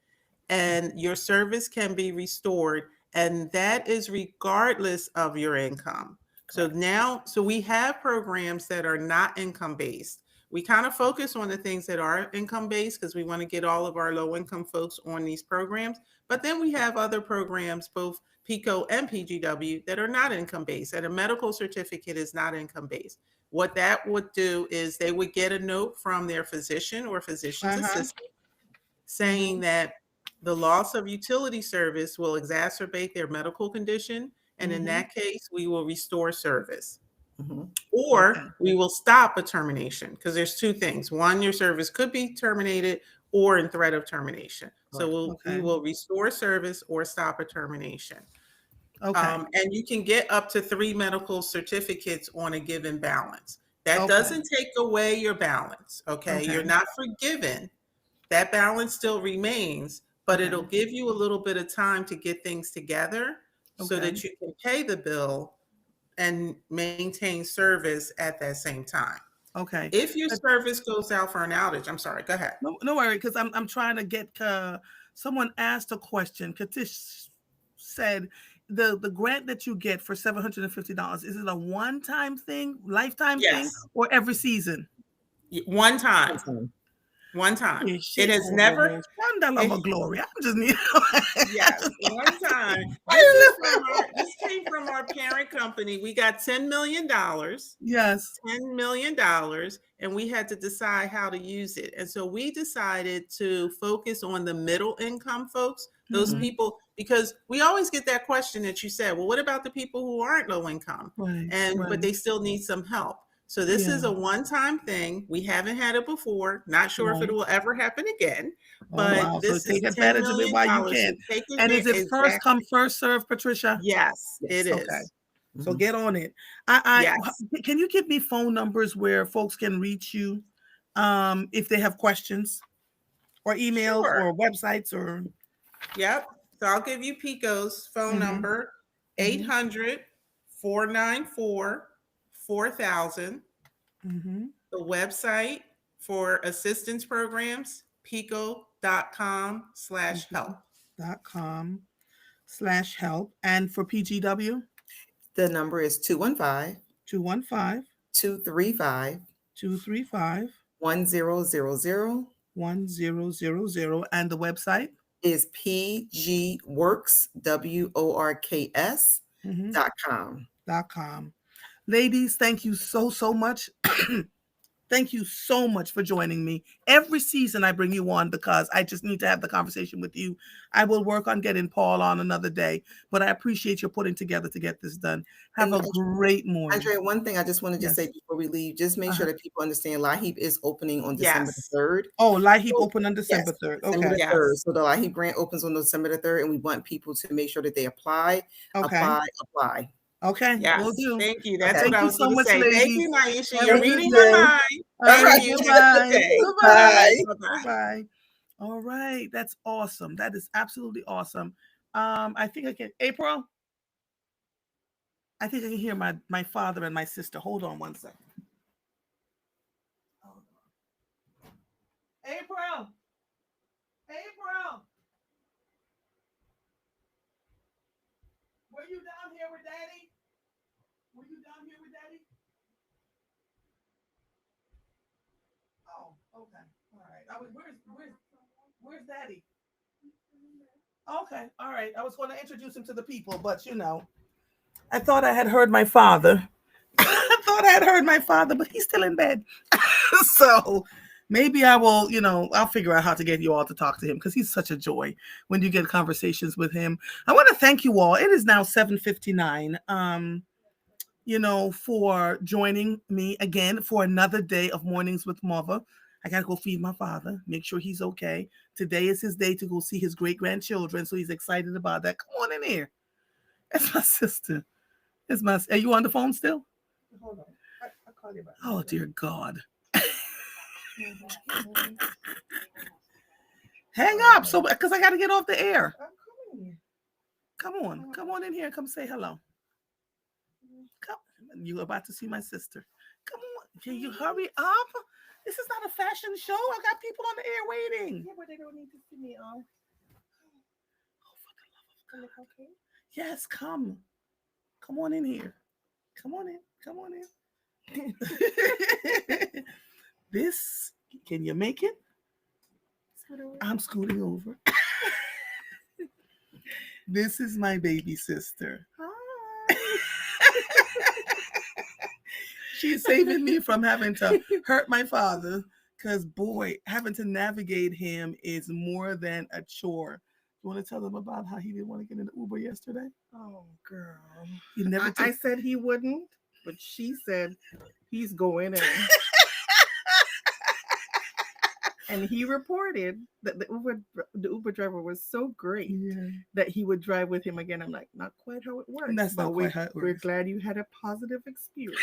and your service can be restored. And that is regardless of your income. So we have programs that are not income-based. We kind of focus on the things that are income-based because we want to get all of our low-income folks on these programs. But then we have other programs, both PICO and PGW, that are not income-based. And a medical certificate is not income-based. What that would do is they would get a note from their physician or physician's assistant saying that the loss of utility service will exacerbate their medical condition. And in that case, we will restore service. Or we will stop a termination, because there's two things. One, your service could be terminated or in threat of termination. So we will restore service or stop a termination. And you can get up to 3 medical certificates on a given balance. That doesn't take away your balance. You're not forgiven. That balance still remains, but it'll give you a little bit of time to get things together so that you can pay the bill and maintain service at that same time. Okay. If your service goes out for an outage, I'm sorry, go ahead. No worry, because I'm trying to get, someone asked a question. Katish said, the grant that you get for $750, is it a one-time thing, lifetime thing, or every season? One time. One time. It has never. Glory. I'm just need. Yes, one time. This came from our parent company. We got $10 million. Yes. $10 million. And we had to decide how to use it. And so we decided to focus on the middle income folks, those people, because we always get that question that you said, well, what about the people who aren't low income? But they still need some help. So this is a one-time thing. We haven't had it before. Not sure if it will ever happen again. But this so take advantage of it while you can. And is it first come, first serve, Patricia? Yes, it is. Okay. So get on it. Can you give me phone numbers where folks can reach you if they have questions, or emails or websites or? Yep. So I'll give you PICO's phone number, 800-494-4000. The website for assistance programs, pico.com/help. .com/help. And for PGW? The number is 215 235 1000. 1000. And the website is pgworks.com. Ladies, thank you so much. Thank you so much for joining me. Every season I bring you on because I just need to have the conversation with you. I will work on getting Paul on another day, but I appreciate your putting together to get this done. Have a great morning. Andrea, one thing I just want to just say before we leave, just make sure that people understand LIHEAP is opening on December the 3rd. Oh, LIHEAP open on December 3rd. Okay. December the 3rd. So the LIHEAP grant opens on December the 3rd, and we want people to make sure that they apply. Okay, yes, will do. Thank you. That's what I was going to say. Ladies. Thank you, Naisha. You're reading my mind. Thank you. Bye. Bye. All right. That's awesome. That is absolutely awesome. I think I can. April? I think I can hear my father and my sister. Hold on one second. April. Were you down here with Daddy? Oh, okay. All right. Where's Daddy? Okay. All right. I was going to introduce him to the people, but I thought I had heard my father. I thought I had heard my father, but he's still in bed. So maybe I will, I'll figure out how to get you all to talk to him because he's such a joy when you get conversations with him. I want to thank you all. It is now 7:59. For joining me again for another day of Mornings with Mother. I got to go feed my father, make sure he's okay. Today is his day to go see his great-grandchildren, so he's excited about that. Come on in here. It's my sister. Are you on the phone still? Hold on. I'll call you back. Oh, dear God. Hang up, because I got to get off the air. Come on in here. Come say hello. Come. You're about to see my sister. Come on. Can you hurry up? This is not a fashion show. I got people on the air waiting. Yeah, but they don't need to see me. Oh, for the love of God. Okay. Yes, come. Come on in here. Come on in. This, can you make it? I'm scooting over. This is my baby sister. Hi. She's saving me from having to hurt my father because, boy, having to navigate him is more than a chore. You want to tell them about how he didn't want to get in the Uber yesterday? Oh, girl. I said he wouldn't, but she said he's going in. And he reported that the Uber driver was so great that he would drive with him again. I'm like, not quite how it works. That's not quite how it works. We're glad you had a positive experience.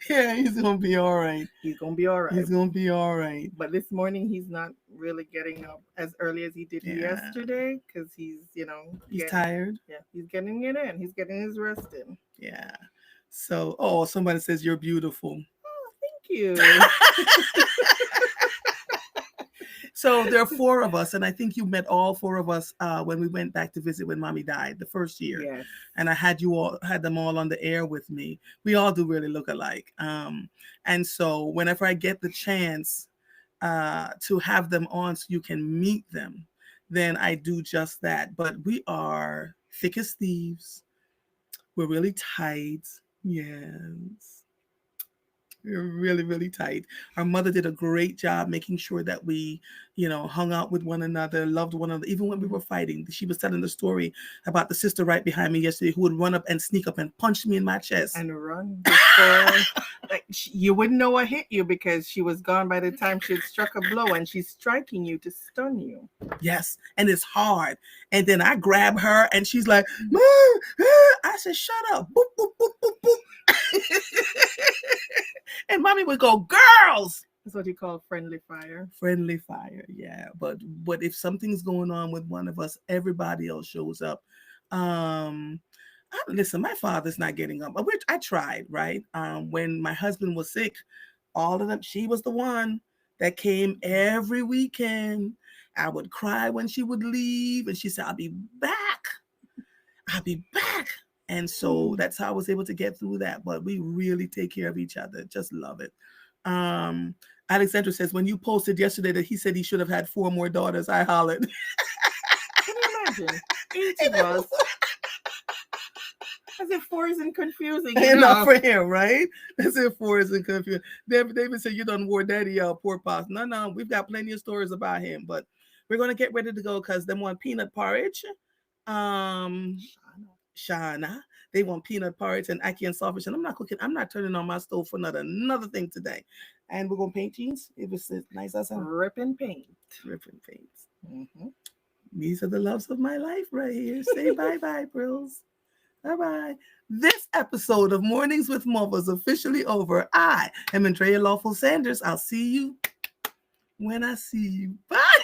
Yeah, he's gonna be all right. He's gonna be all right. But this morning he's not really getting up as early as he did yesterday because he's tired. Yeah, he's getting it in. He's getting his rest in. Yeah. So, somebody says you're beautiful. Oh, thank you. So there are 4 of us, and I think you met all 4 of us when we went back to visit when Mommy died the first year. Yes. And I had them all on the air with me. We all do really look alike. And so whenever I get the chance to have them on so you can meet them, then I do just that. But we are thick as thieves. We're really tight. Yes. We're really, really tight. Our mother did a great job making sure that we, hung out with one another, loved one another, even when we were fighting. She was telling the story about the sister right behind me yesterday who would run up and sneak up and punch me in my chest. And run before. You wouldn't know what hit you because she was gone by the time she had struck a blow, and she's striking you to stun you. Yes, and it's hard. And then I grab her and she's like, Mom! I said, shut up. Boop, boop, boop, boop, boop. And Mommy would go, girls. That's what you call friendly fire. Friendly fire, yeah. But if something's going on with one of us, everybody else shows up. Listen, my father's not getting up. I tried, right? When my husband was sick, all of them, she was the one that came every weekend. I would cry when she would leave, and she said, I'll be back. And so that's how I was able to get through that. But we really take care of each other. Just love it. Alexandra says, when you posted yesterday that he said he should have had 4 more daughters, I hollered. Can you imagine? 8 of us. As if 4 isn't confusing enough for him, right? As if 4 isn't confusing. David said, you done wore daddy out, poor pops. No, we've got plenty of stories about him. But we're going to get ready to go because they want peanut porridge. Shana, they want peanut porridge and ackee and saltfish, and I'm not cooking. I'm not turning on my stove for another thing today. And we're gonna paint jeans. It was nice as rip and paint. Mm-hmm. These are the loves of my life right here. Say bye, bros. Bye. This episode of Mornings with Mother is officially over. I am Andrea Lawful Sanders. I'll see you when I see you. Bye.